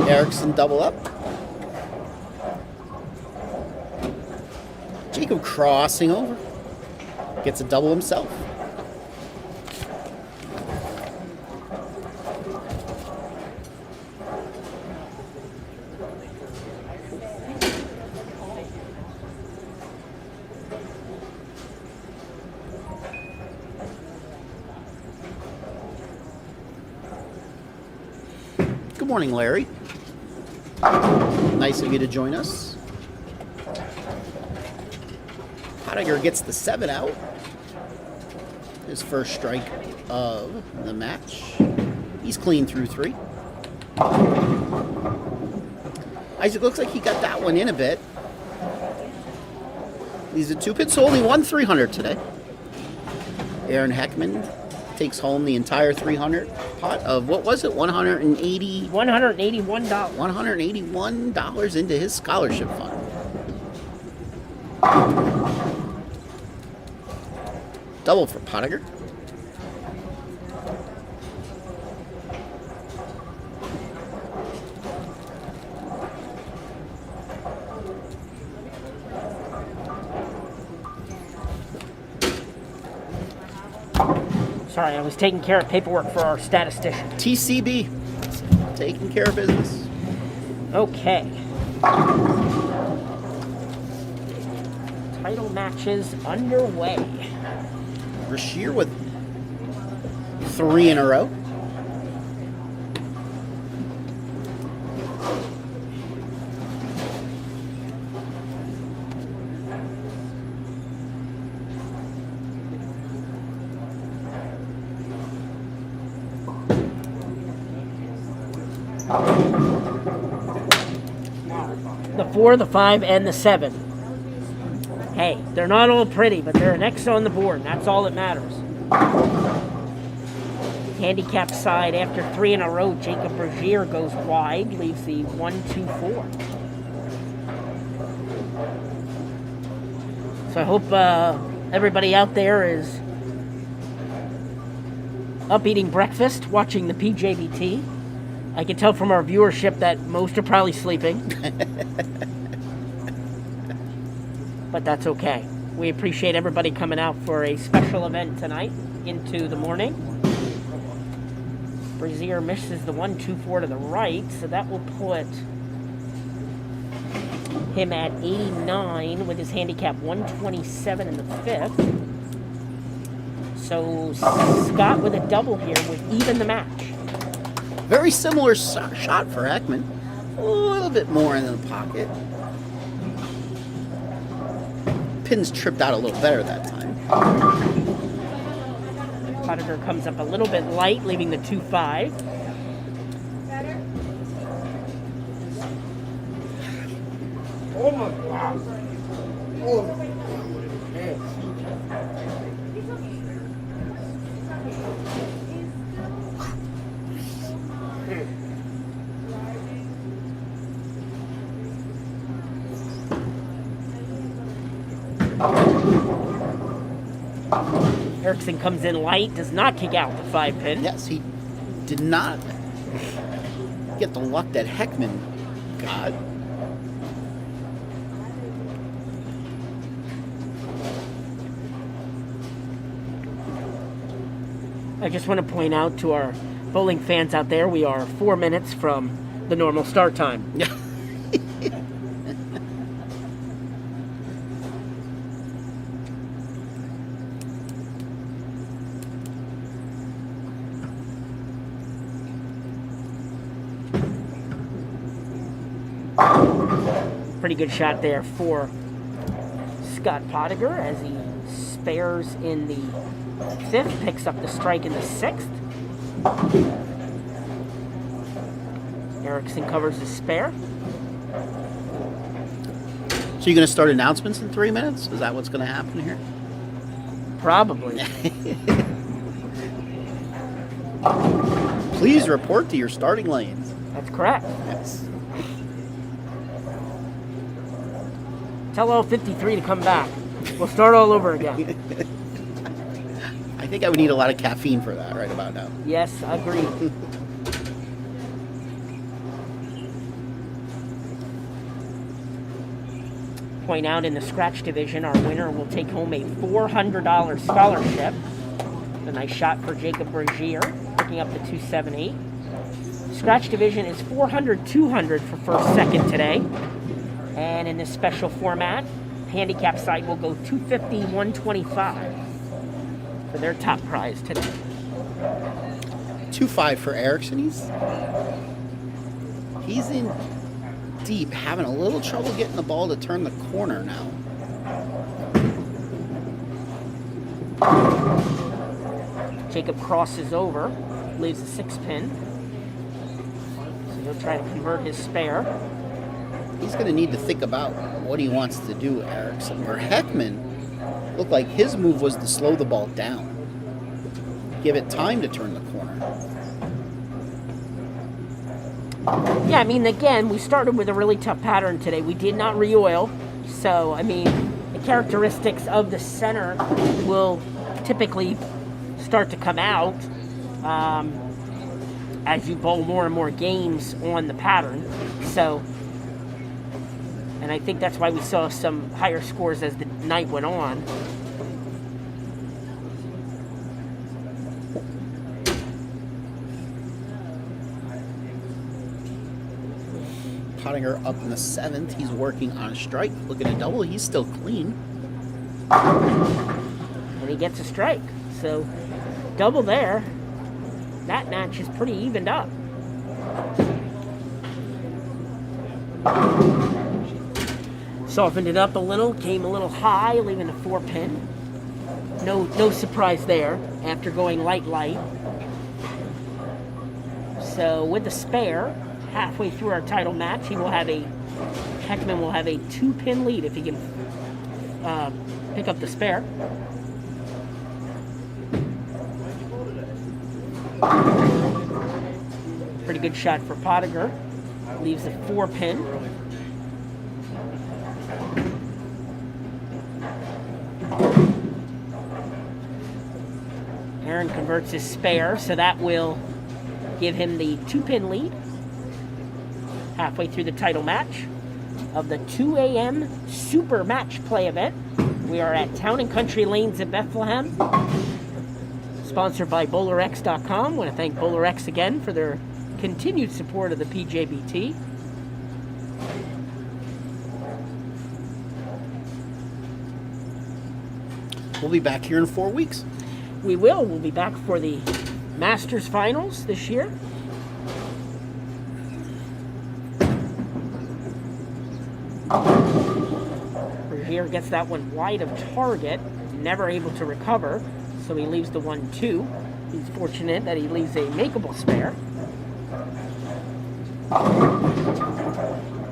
Erickson double up. Jacob crossing over. Gets a double himself. Good morning, Larry. Nice of you to join us. Pottinger gets the 7 out. His first strike of the match. He's clean through 3. Isaac looks like he got that one in a bit. He's a 2-pit, so only won 300 today. Aaron Heckman takes home the entire 300 pot of, what was it, $181 $181 into his scholarship fund. Double for Pottinger. Sorry, I was taking care of paperwork for our statistician. TCB, taking care of business. Okay. Title matches underway. Brashear with 3 in a row. The 4, the 5, and the 7. Hey, they're not all pretty, but they're an X on the board, and that's all that matters. Handicap side, after 3 in a row, Jacob Brashear goes wide, leaves the 1, 2, 4. So I hope everybody out there is up eating breakfast, watching the PJBT. I can tell from our viewership that most are probably sleeping. But that's okay. We appreciate everybody coming out for a special event tonight into the morning. Brashear misses the 1, 2, 4 to the right, so that will put him at 89 with his handicap 127 in the 5th. So Scott with a double here would even the match. Very similar shot for Heckman. A little bit more in the pocket. Pins tripped out a little better that time. Pottinger comes up a little bit light, leaving the 2, 5. Better? Oh my God. Oh. Erickson comes in light, does not kick out the 5 pin. Yes, he did not get the luck that Heckman got. I just want to point out to our bowling fans out there, we are 4 minutes from the normal start time. Yeah. Pretty good shot there for Scott Pottinger as he spares in the 5th, picks up the strike in the 6th. Erickson covers the spare. So you're going to start announcements in 3 minutes? Is that what's going to happen here? Probably. Please report to your starting lanes. That's correct. Yes. Tell all 53 to come back. We'll start all over again. I think I would need a lot of caffeine for that right about now. Yes, agreed. Point out in the scratch division, our winner will take home a $400 scholarship. A nice shot for Jacob Bergier, picking up the 278. Scratch division is 400-200 for first, second today. And in this special format, handicap side will go 250-125 for their top prize today. 2-5 for Erickson. He's in deep, having a little trouble getting the ball to turn the corner now. Jacob crosses over, leaves a 6-pin. So he'll try to convert his spare. He's going to need to think about what he wants to do, Erickson. Where Heckman looked like his move was to slow the ball down. Give it time to turn the corner. Yeah, I mean, again, we started with a really tough pattern today. We did not re-oil. So, I mean, the characteristics of the center will typically start to come out as you bowl more and more games on the pattern. So, and I think that's why we saw some higher scores as the night went on. Pottinger up in the 7th. He's working on a strike. Looking at double. He's still clean. And he gets a strike. So, double there. That match is pretty evened up. Softened it up a little, came a little high, leaving a 4-pin. No surprise there after going light. So with the spare, halfway through our title match, Heckman will have a 2-pin lead if he can pick up the spare. Pretty good shot for Pottinger. Leaves a 4-pin. Aaron converts his spare, so that will give him the 2-pin lead. Halfway through the title match of the 2 a.m. Super Match Play event. We are at Town and Country Lanes in Bethlehem. Sponsored by BowlerX.com. I want to thank BowlerX again for their continued support of the PJBT. We'll be back here in 4 weeks. We will. We'll be back for the Masters Finals this year. Here gets that one wide of target, never able to recover, so he leaves the 1-2. He's fortunate that he leaves a makeable spare.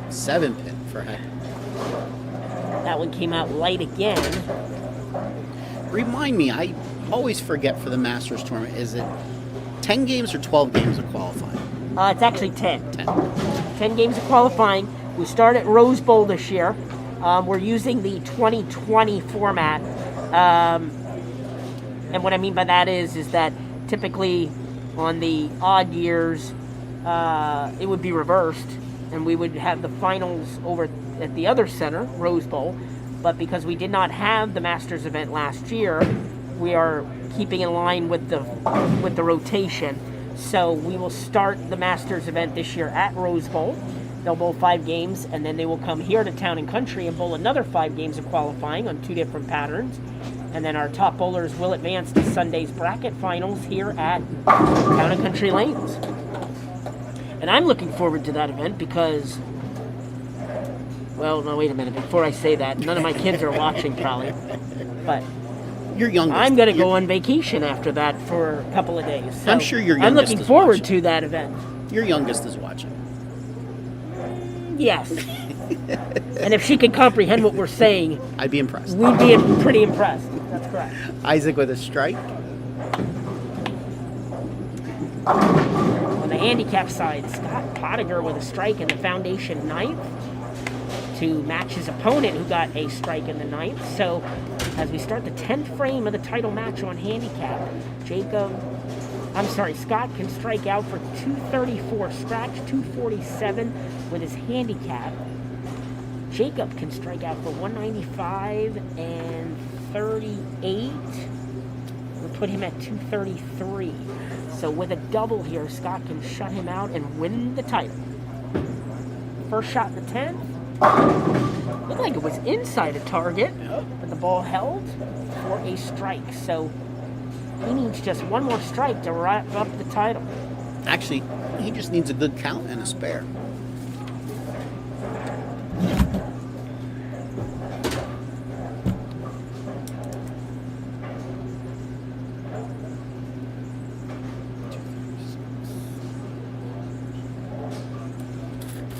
7-pin for Heck. That one came out light again. Remind me, I always forget for the Masters tournament, is it 10 games or 12 games of qualifying? It's actually 10. 10. 10 games of qualifying. We start at Rose Bowl this year. We're using the 2020 format. And what I mean by that is that typically on the odd years, it would be reversed, and we would have the finals over at the other center, Rose Bowl. But because we did not have the Masters event last year, we are keeping in line with the rotation. So we will start the Masters event this year at Rose Bowl. They'll bowl 5 games, and then they will come here to Town and Country and bowl another 5 games of qualifying on 2 different patterns. And then our top bowlers will advance to Sunday's bracket finals here at Town and Country Lanes. And I'm looking forward to that event because Well, no, wait a minute. Before I say that, none of my kids are watching probably. But Your youngest. I'm going to go Your- on vacation after that for a couple of days. So I'm sure your I'm youngest looking is forward watching. to that event. Your youngest is watching. Yes. And if she can comprehend what we're saying, I'd be impressed. we'd be pretty impressed. That's correct. Isaac with a strike. On the handicap side, Scott Pottinger with a strike in the foundation ninth to match his opponent who got a strike in the ninth. So as we start the 10th frame of the title match on handicap, Scott can strike out for 234, scratch 247 with his handicap. Jacob can strike out for 195 and 38. We'll put him at 233. So with a double here, Scott can shut him out and win the title. First shot in the 10th. Looked like it was inside a target, but the ball held for a strike. So he needs just one more strike to wrap up the title. Actually, he just needs a good count and a spare.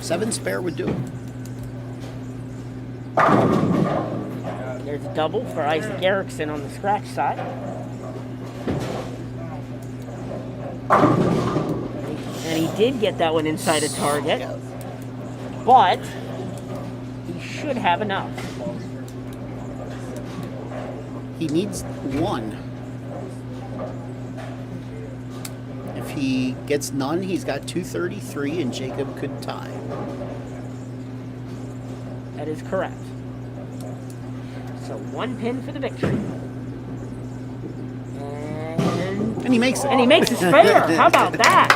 Seven spare would do it. There's a double for Isaac Erickson on the scratch side. And he did get that one inside a target. But he should have enough. He needs one. If he gets none, he's got 233, and Jacob could tie. That is correct. So one pin for the victory. And he makes it. And he makes a spare. How about that?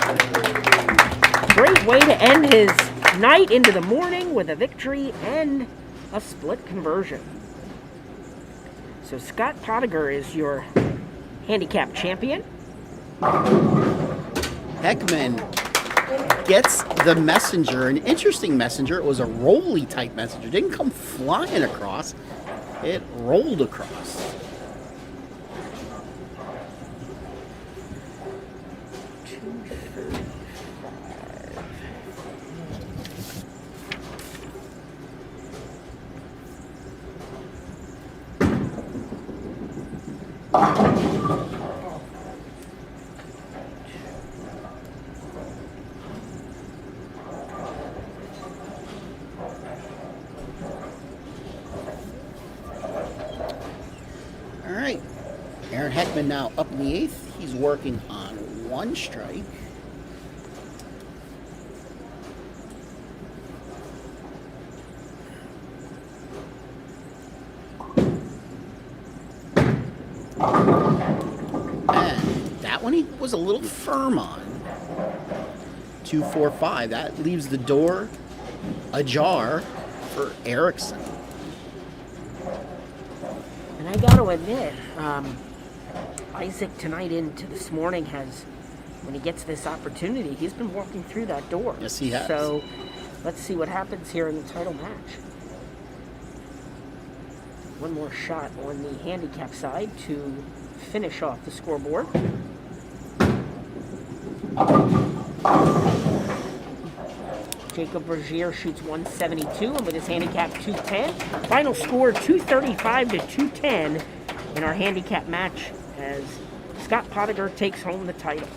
Great way to end his night into the morning with a victory and a split conversion. So Scott Pottinger is your handicap champion. Heckman gets the messenger, an interesting messenger. It was a rolly type messenger. It didn't come flying across. It rolled across. All right. Aaron Heckman now up in the eighth. He's working on one strike. And that one he was a little firm on. 245. That leaves the door ajar for Erickson. And I got to admit, Isaac tonight into this morning has, when he gets this opportunity, he's been walking through that door. Yes, he has. So let's see what happens here in the title match. One more shot on the handicap side to finish off the scoreboard. Jacob Bergier shoots 172, and with his handicap 210. Final score 235 to 210 in our handicap match as Scott Pottinger takes home the title.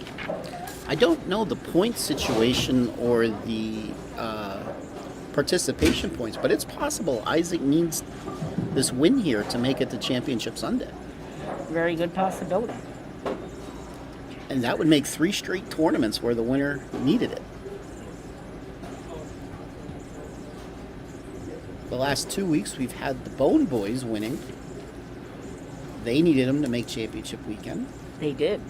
I don't know the point situation or the participation points, but it's possible Isaac needs this win here to make it to Championship Sunday. Very good possibility. And that would make 3 straight tournaments where the winner needed it. The last 2 weeks we've had the Bone Boys winning. They needed him to make championship weekend. They did.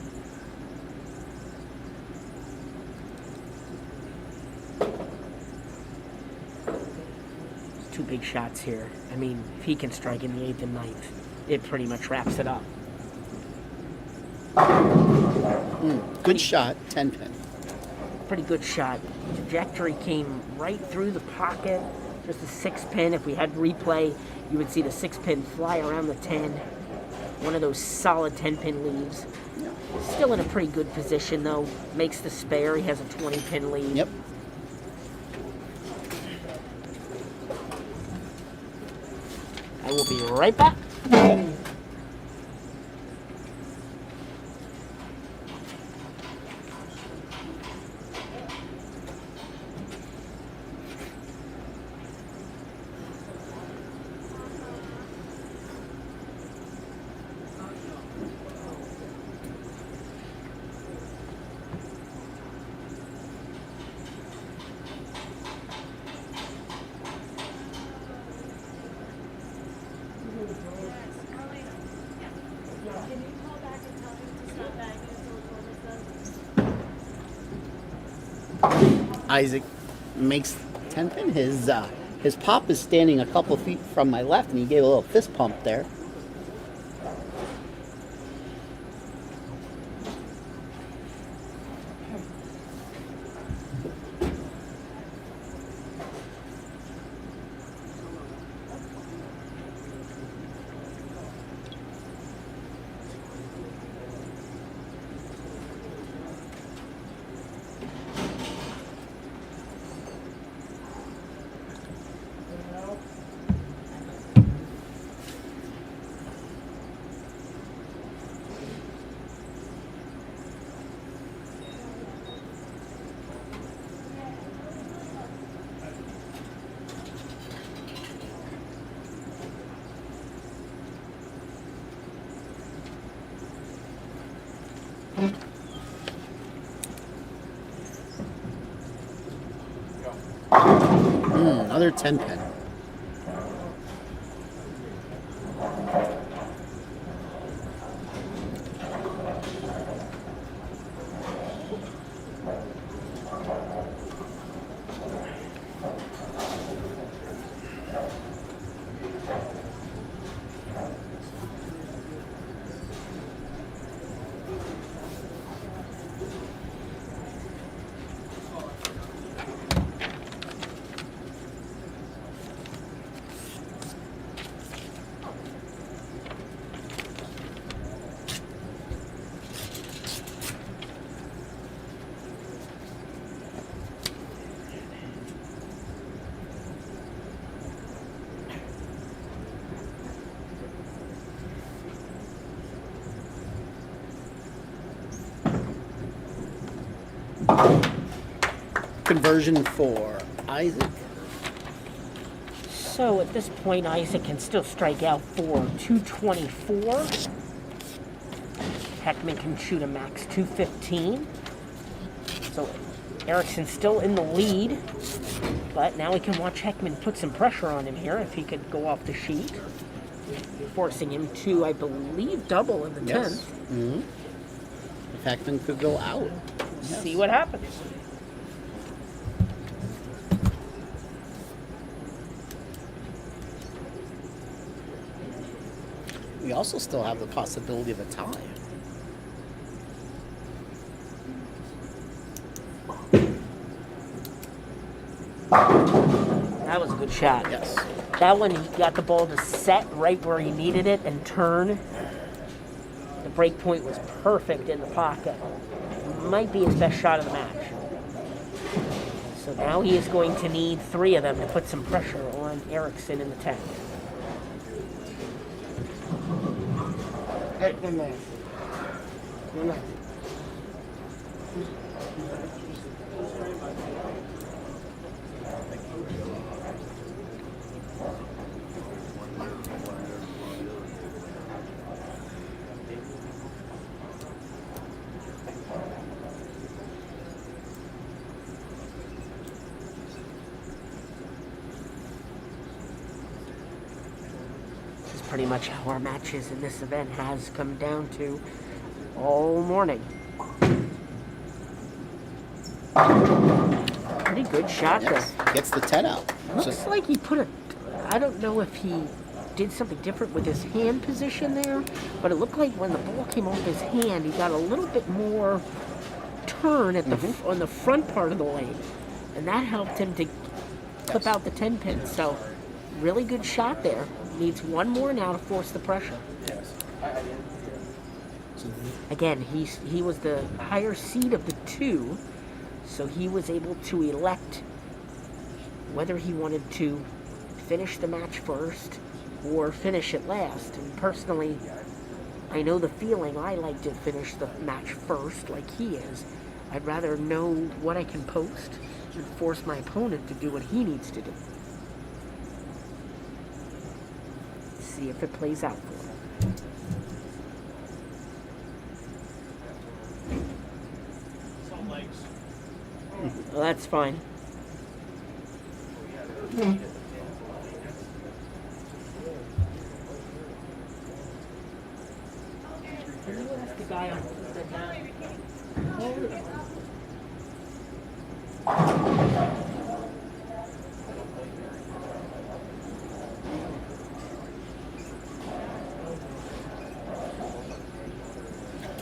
Two big shots here. I mean, if he can strike in the 8th and 9th, it pretty much wraps it up. Good shot, 10 pin. Pretty good shot. Trajectory came right through the pocket, just a 6-pin. If we had replay, you would see the 6-pin fly around the 10. One of those solid 10-pin leaves. Still in a pretty good position, though. Makes the spare. He has a 20-pin lead. Yep. I will be right back. Can you call back and tell him to stop banging until it's done? Isaac makes 10-pin. His pop is standing a couple feet from my left, and he gave a little fist pump there. Another 10-pin. Conversion for Isaac. So at this point, Isaac can still strike out for 224. Heckman can shoot a max 215. So Ericsson's still in the lead, but now we can watch Heckman put some pressure on him here if he could go off the sheet, forcing him to, I believe, double in the 10th. Mm-hmm. If Heckman could go out. Yes. See what happens. We also still have the possibility of a tie. That was a good shot. Yes. That one, he got the ball to set right where he needed it and turn. The break point was perfect in the pocket. Might be his best shot of the match. So now he is going to need 3 of them to put some pressure on Ericsson in the 10th. Good man. Good man. Pretty much how our matches in this event has come down to all morning. Pretty good shot Yes. there. Gets the 10 out. Looks like he put a, I don't know if he did something different with his hand position there, but it looked like when the ball came off his hand, he got a little bit more turn at the on the front part of the lane, and that helped him to clip out the 10 pin. So, really good shot there. Needs one more now to force the pressure. Again, he was the higher seed of the two, so he was able to elect whether he wanted to finish the match first or finish it last. And personally, I know the feeling. I like to finish the match first, like he is. I'd rather know what I can post and force my opponent to do what he needs to do. See if it plays out for him. Well, that's fine. Hmm. Can you ask the guy on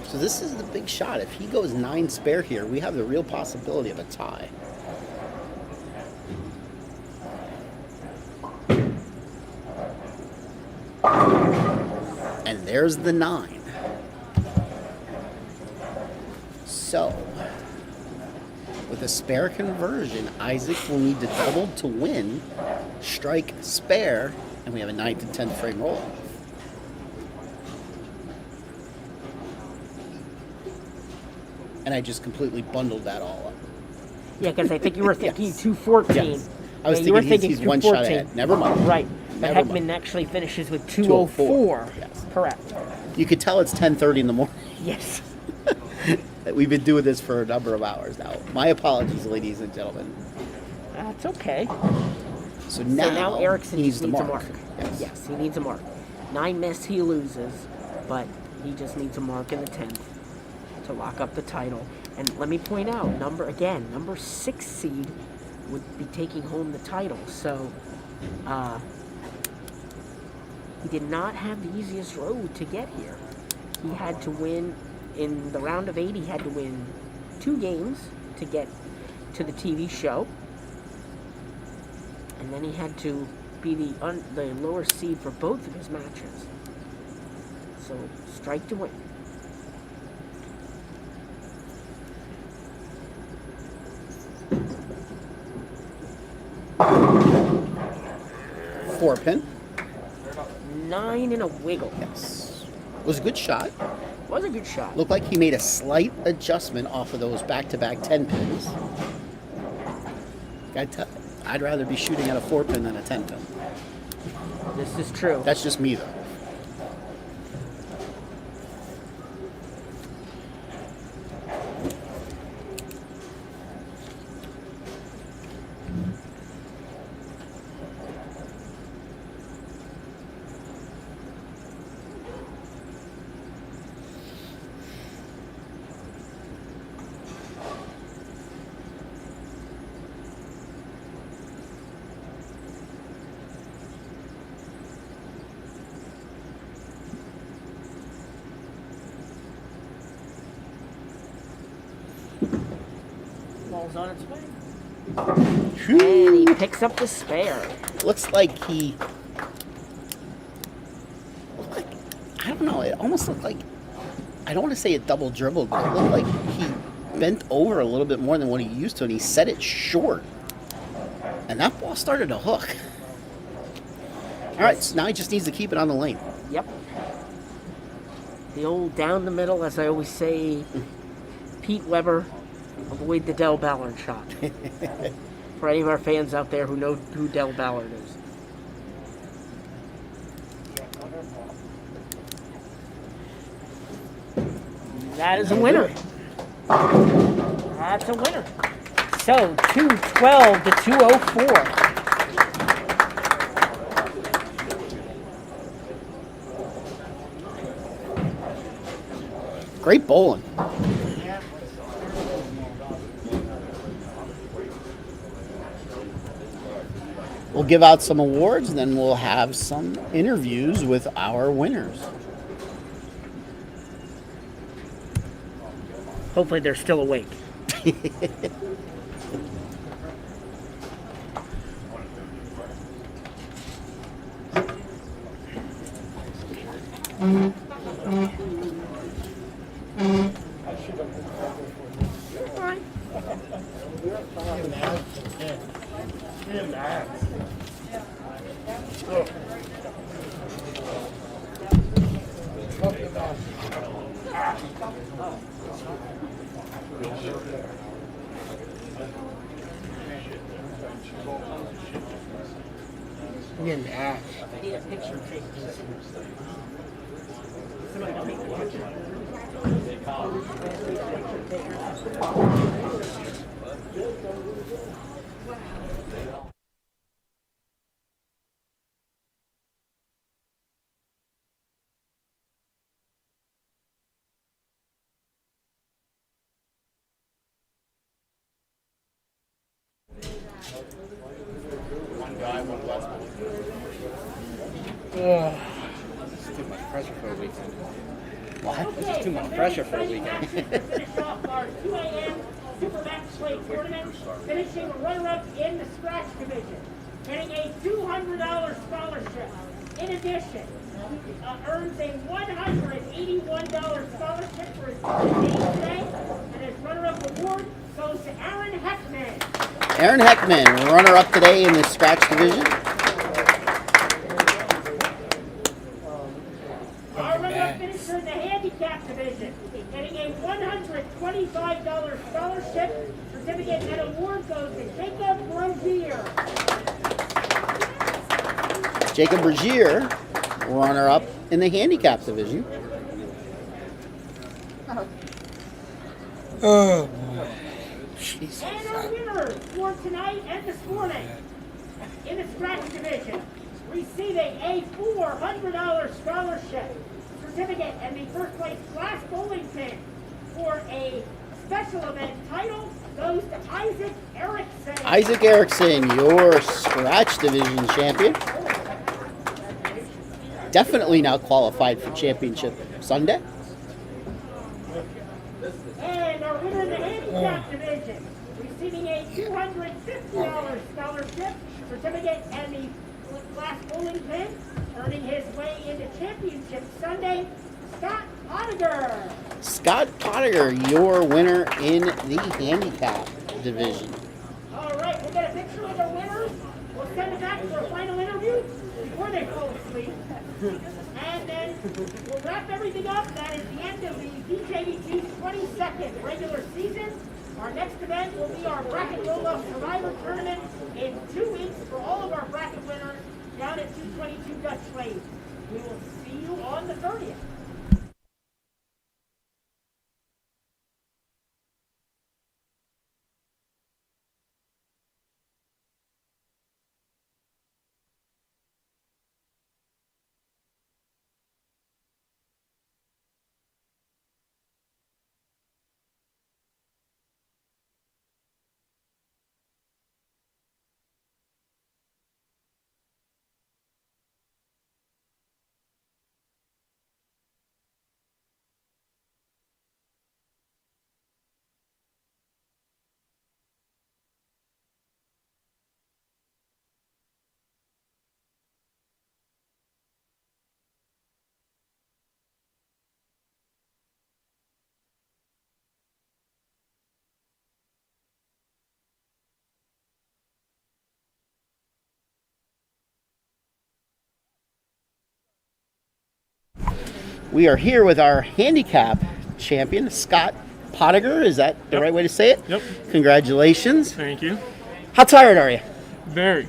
So this is the big shot. If he goes 9 spare here, we have the real possibility of a tie. And there's the 9. So, with a spare conversion, Isaac will need to double to win, strike spare, and we have a 9th and 10th frame roll. And I just completely bundled that all up. Yeah, because I think you were thinking Yes. 214. Yes. I was Yeah, you were thinking he's one shot 214. ahead. Never mind. Right. But Never Heckman mind. actually finishes with 204. Yes. Correct. You could tell it's 10:30 in the morning. Yes. We've been doing this for a number of hours now. My apologies, ladies and gentlemen. That's okay. So So now, now Erickson he just needs needs the a mark. mark. Yes. Yes, he needs a mark. 9 miss, he loses, but he just needs a mark in the 10th to lock up the title. And let me point out, number 6 seed would be taking home the title. So he did not have the easiest road to get here. He had to win in the round of 8. He had to win 2 games to get to the TV show. And then he had to be the lower seed for both of his matches. So, strike to win. Four pin. 9 and a wiggle. Yes. Was a good shot. Was a good shot. Looked like he made a slight adjustment off of those back-to-back 10 pins. I'd rather be shooting at a 4 pin than a 10 pin. This is true. That's just me, though. Ball's on its way. Whew. And he picks up the spare. Looks like he... I don't know. It almost looked like... I don't want to say it double dribbled, but it looked like he bent over a little bit more than what he used to, and he set it short. And that ball started to hook. All right, so now he just needs to keep it on the lane. Yep. The old down the middle, as I always say, Pete Weber, avoid the Del Ballard shot. For any of our fans out there who know who Del Ballard is. That is a winner. That's a winner. So, 212 to 204. Great bowling. We'll give out some awards, and then we'll have some interviews with our winners. Hopefully they're still awake. an ass. Yeah. Give him the ass. Oh. Up the back. I'm getting the ass. I need a picture taken. Somebody take the picture. One guy, one less. It's too much pressure for a weekend. What? This is too much pressure for a weekend. Finish off our 2 a.m. Super Match Play Tournament, finishing runner-up in the scratch division, getting a $200 scholarship. In addition, earns a $181 scholarship for his game today, and his runner-up award goes to Aaron Heckman. Aaron Heckman, runner-up today in the scratch division. Our runner-up finisher in the handicap division, getting a $125 scholarship. Certificate and award goes to Jacob Rozier. Jacob Bergier, runner-up in the handicap division. Oh, boy. Jesus. And our winners for tonight and this morning in the scratch division, receiving a $400 scholarship certificate and the first place glass bowling pin for a special event title goes to Isaac Erickson. Isaac Erickson, your scratch division champion. Definitely now qualified for championship Sunday. And our winner in the handicap division, receiving a $250 scholarship certificate and the glass bowling pin, earning his way into championship Sunday, Scott Pottinger. Scott Pottinger, your winner in the handicap division. All right, we'll get a picture of the winners. We'll send it back for a final interview before they fall asleep. And then we'll wrap everything up. That is the end of the PJBT 22nd regular season. Our next event will be our Bracket Roll-Up Survivor Tournament in 2 weeks for all of our bracket winners down at 222 Dutch Lane. We will see you on the 30th. We are here with our handicap champion, Scott Pottinger. Is that the right way to say it? Yep. Congratulations. Thank you. How tired are you? Very.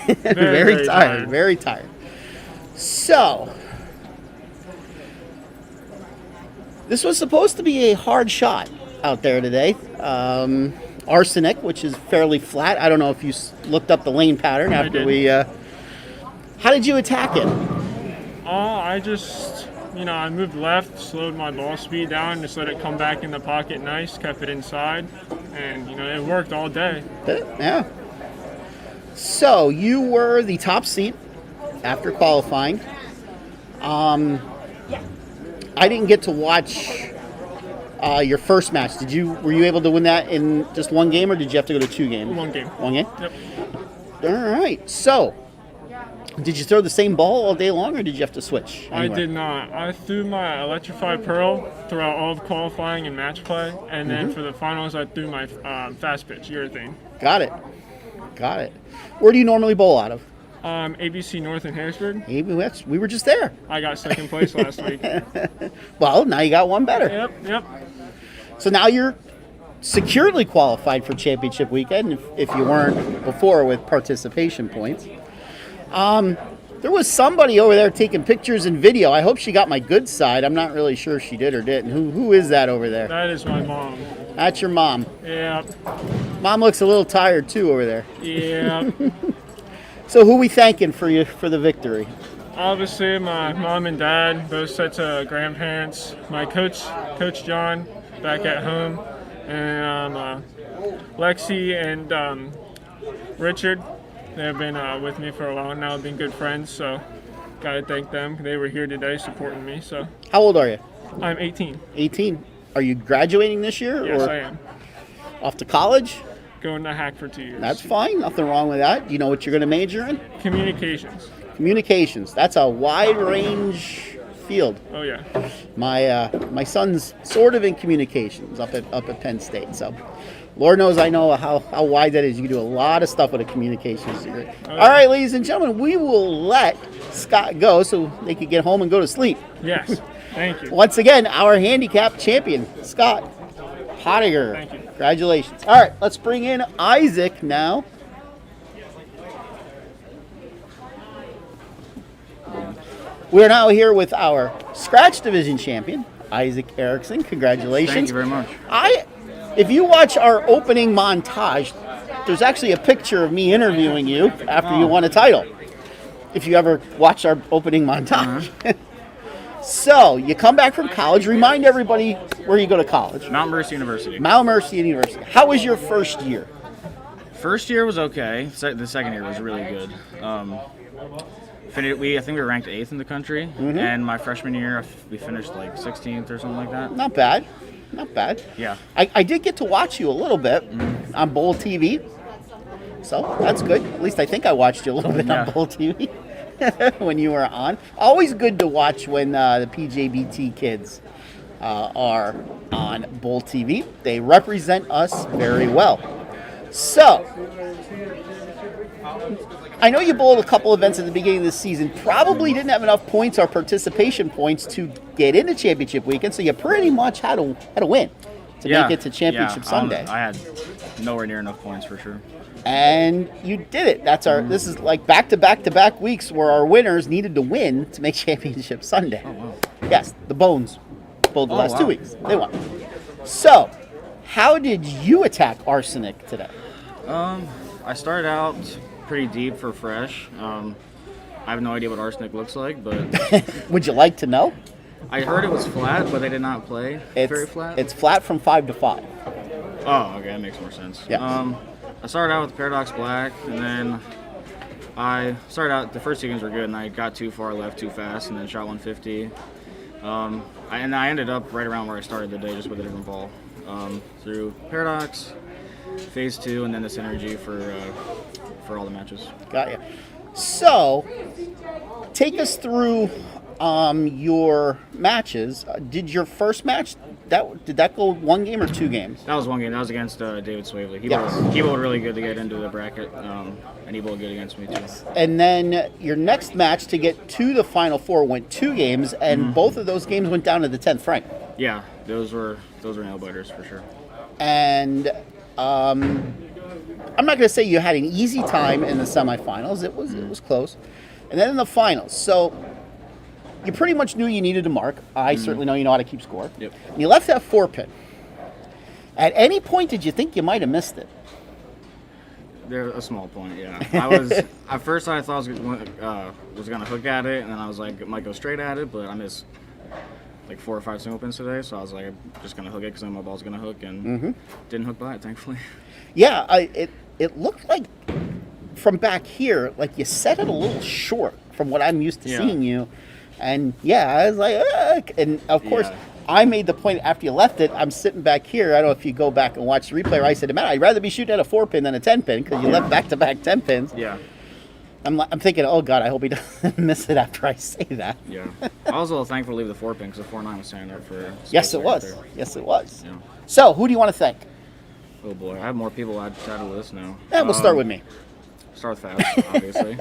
Very tired. Very tired. So, this was supposed to be a hard shot out there today. Arsenic, which is fairly flat. I don't know if you looked up the lane pattern after did. we. How did you attack it? I just, I moved left, slowed my ball speed down, just let it come back in the pocket nice, kept it inside, and, it worked all day. Yeah. So, you were the top seed after qualifying. I didn't get to watch your first match. Were you able to win that in just one game, or did you have to go to 2 games? One game. One game? Yep. All right. So, did you throw the same ball all day long, or did you have to switch anywhere? I did not. I threw my electrified pearl throughout all of qualifying and match play, and then for the finals I threw my fast pitch, urethane. Got it. Where do you normally bowl out of? ABC North in Harrisburg. We were just there. I got second place last week. Well, now you got one better. Yep. So now you're securely qualified for championship weekend if you weren't before with participation points. There was somebody over there taking pictures and video. I hope she got my good side. I'm not really sure if she did or didn't. Who is that over there? That is my mom. That's your mom. Yeah. Mom looks a little tired too over there. Yeah. So who we thanking for the victory? Obviously, my mom and dad, both sets of grandparents, my coach John, back at home, and Lexi and Richard. They've been with me for a while now, been good friends, so gotta thank them. They were here today supporting me. So. How old are you? I'm 18. 18. Are you graduating this year? Yes, or I am. Off to college? Going to Hack for 2 years. That's fine. Nothing wrong with that. Do you know what you're going to major in? Communications. Communications. That's a wide range field. Oh yeah. My son's sort of in communications up at Penn State. So, Lord knows I know how wide that is. You can do a lot of stuff with a communications degree. Oh, All right, ladies and gentlemen, we will let Scott go so they can get home and go to sleep. Yes. Thank you. Once again, our handicap champion, Scott Pottinger. Thank you. Congratulations. All right, let's bring in Isaac now. We're now here with our Scratch Division champion, Isaac Erickson. Congratulations. Thank you very much. If you watch our opening montage, there's actually a picture of me interviewing you after you won a title. If you ever watch our opening montage. So, you come back from college. Remind everybody where you go to college. Mount Mercy University. Mount Mercy University. How was your first year? First year was okay. The second year was really good. I think we were ranked 8th in the country, and my freshman year we finished like 16th or something like that. Not bad. Yeah. I did get to watch you a little bit on Bowl TV, so that's good. At least I think I watched you a little bit on Bowl TV when you were on. Always good to watch when the PJBT kids are on Bowl TV. They represent us very well. So, I know you bowled a couple events at the beginning of the season. Probably didn't have enough points or participation points to get into championship weekend, so you pretty much had to win to make it to championship Sunday. I had nowhere near enough points for sure. And you did it. This is like back-to-back weeks where our winners needed to win to make championship Sunday. Oh, wow. Yes, the Bones bowled the last 2 wow. weeks. They won. So, how did you attack Arsenic today? I started out pretty deep for fresh. I have no idea what arsenic looks like, but Would you like to know? I heard it was flat, but they did not play very flat. It's flat from 5 to 5. Oh, okay, that makes more sense. Yeah. I started out with Paradox Black, and then I started out, the first two games were good, and I got too far left too fast, and then shot 150. And I ended up right around where I started the day, just with a different ball. Through Paradox, Phase 2, and then the Synergy for all the matches. Got you. So, take us through your matches. Did your first match, did that go one game or 2 games? That was one game. That was against David Swavely. He bowled really good to get into the bracket, and he bowled good against me too. And then your next match to get to the Final Four went 2 games, and both of those games went down to the 10th rank. Yeah, those were nail biters for sure. And I'm not going to say you had an easy time in the semifinals. It was close. And then in the finals. So you pretty much knew you needed to mark. I certainly know you know how to keep score. Yep. And you left that 4-pin. At any point did you think you might have missed it? There, a small point, yeah. I was at first I thought I was gonna hook at it, and then I was like, I might go straight at it, but I missed like 4 or 5 single pins today, so I was like, I'm just gonna hook it because my ball's gonna hook, and didn't hook by it, thankfully. Yeah, it looked like from back here, like you set it a little short from what I'm used to seeing you. And yeah, I was like, and of course, I made the point after you left it. I'm sitting back here. I don't know if you go back and watch the replay. Where I said, "Man, I'd rather be shooting at a 4-pin than a 10-pin because you left back-to-back 10 pins." Yeah. I'm thinking, oh God, I hope he doesn't miss it after I say that. Yeah. I was a little thankful to leave the 4-pin because the 4-9 was standing there for. Yes, it right was. there. Yes, it was. Yeah. So, who do you want to thank? Oh boy, I have more people added to the list now. We'll start with me. Start with fast, obviously.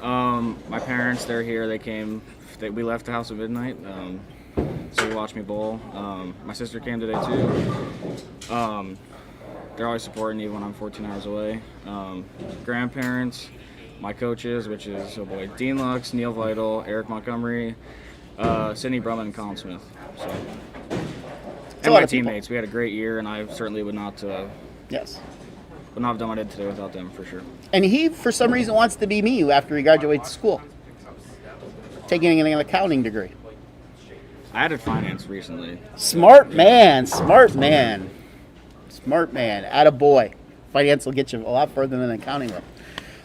My parents, they're here. They came. We left the house at midnight. So you watch me bowl. My sister came today too. They're always supporting me when I'm 14 hours away. Grandparents, my coaches, which is Dean Lux, Neil Vital, Eric Montgomery, Sydney Brumman, and Colin Smith. So, and my teammates. We had a great year, and I certainly would not Yes. would not have done what I did today without them for sure. And he, for some reason, wants to be me after he graduates school, taking an accounting degree. I added finance recently. Smart man, smart man, smart man. Attaboy. Finance will get you a lot further than accounting will.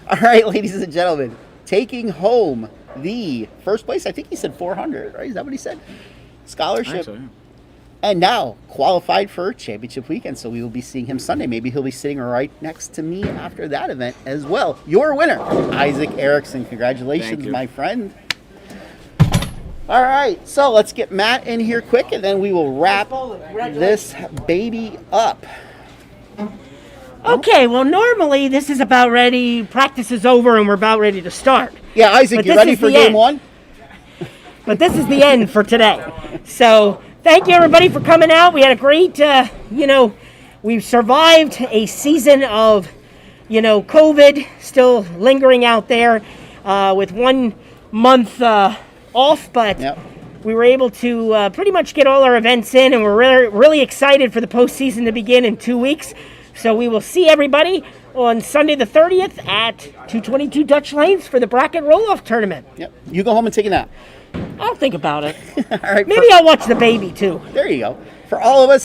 All right, ladies and gentlemen, taking home the first place. I think he said 400, right? Is that what he said? Scholarship. So, yeah. And now qualified for championship weekend. So we will be seeing him Sunday. Maybe he'll be sitting right next to me after that event as well. Your winner, Isaac Erickson. Congratulations, my friend. All right, so let's get Matt in here quick, and then we will wrap this baby up. Okay, well, normally this is about ready. Practice is over, and we're about ready to start. Yeah, Isaac, But you this ready is for the game end. one? But this is the end for today. So thank you, everybody, for coming out. We had a great, we survived a season of, COVID still lingering out there with 1 month off, but Yep. we were able to pretty much get all our events in, and we're really, really excited for the postseason to begin in 2 weeks. So we will see everybody on Sunday the 30th at 222 Dutch Lanes for the bracket roll-off tournament. Yep. You go home and take a nap. I'll think about it. All right. Maybe I'll watch the baby too. There you go. For all of us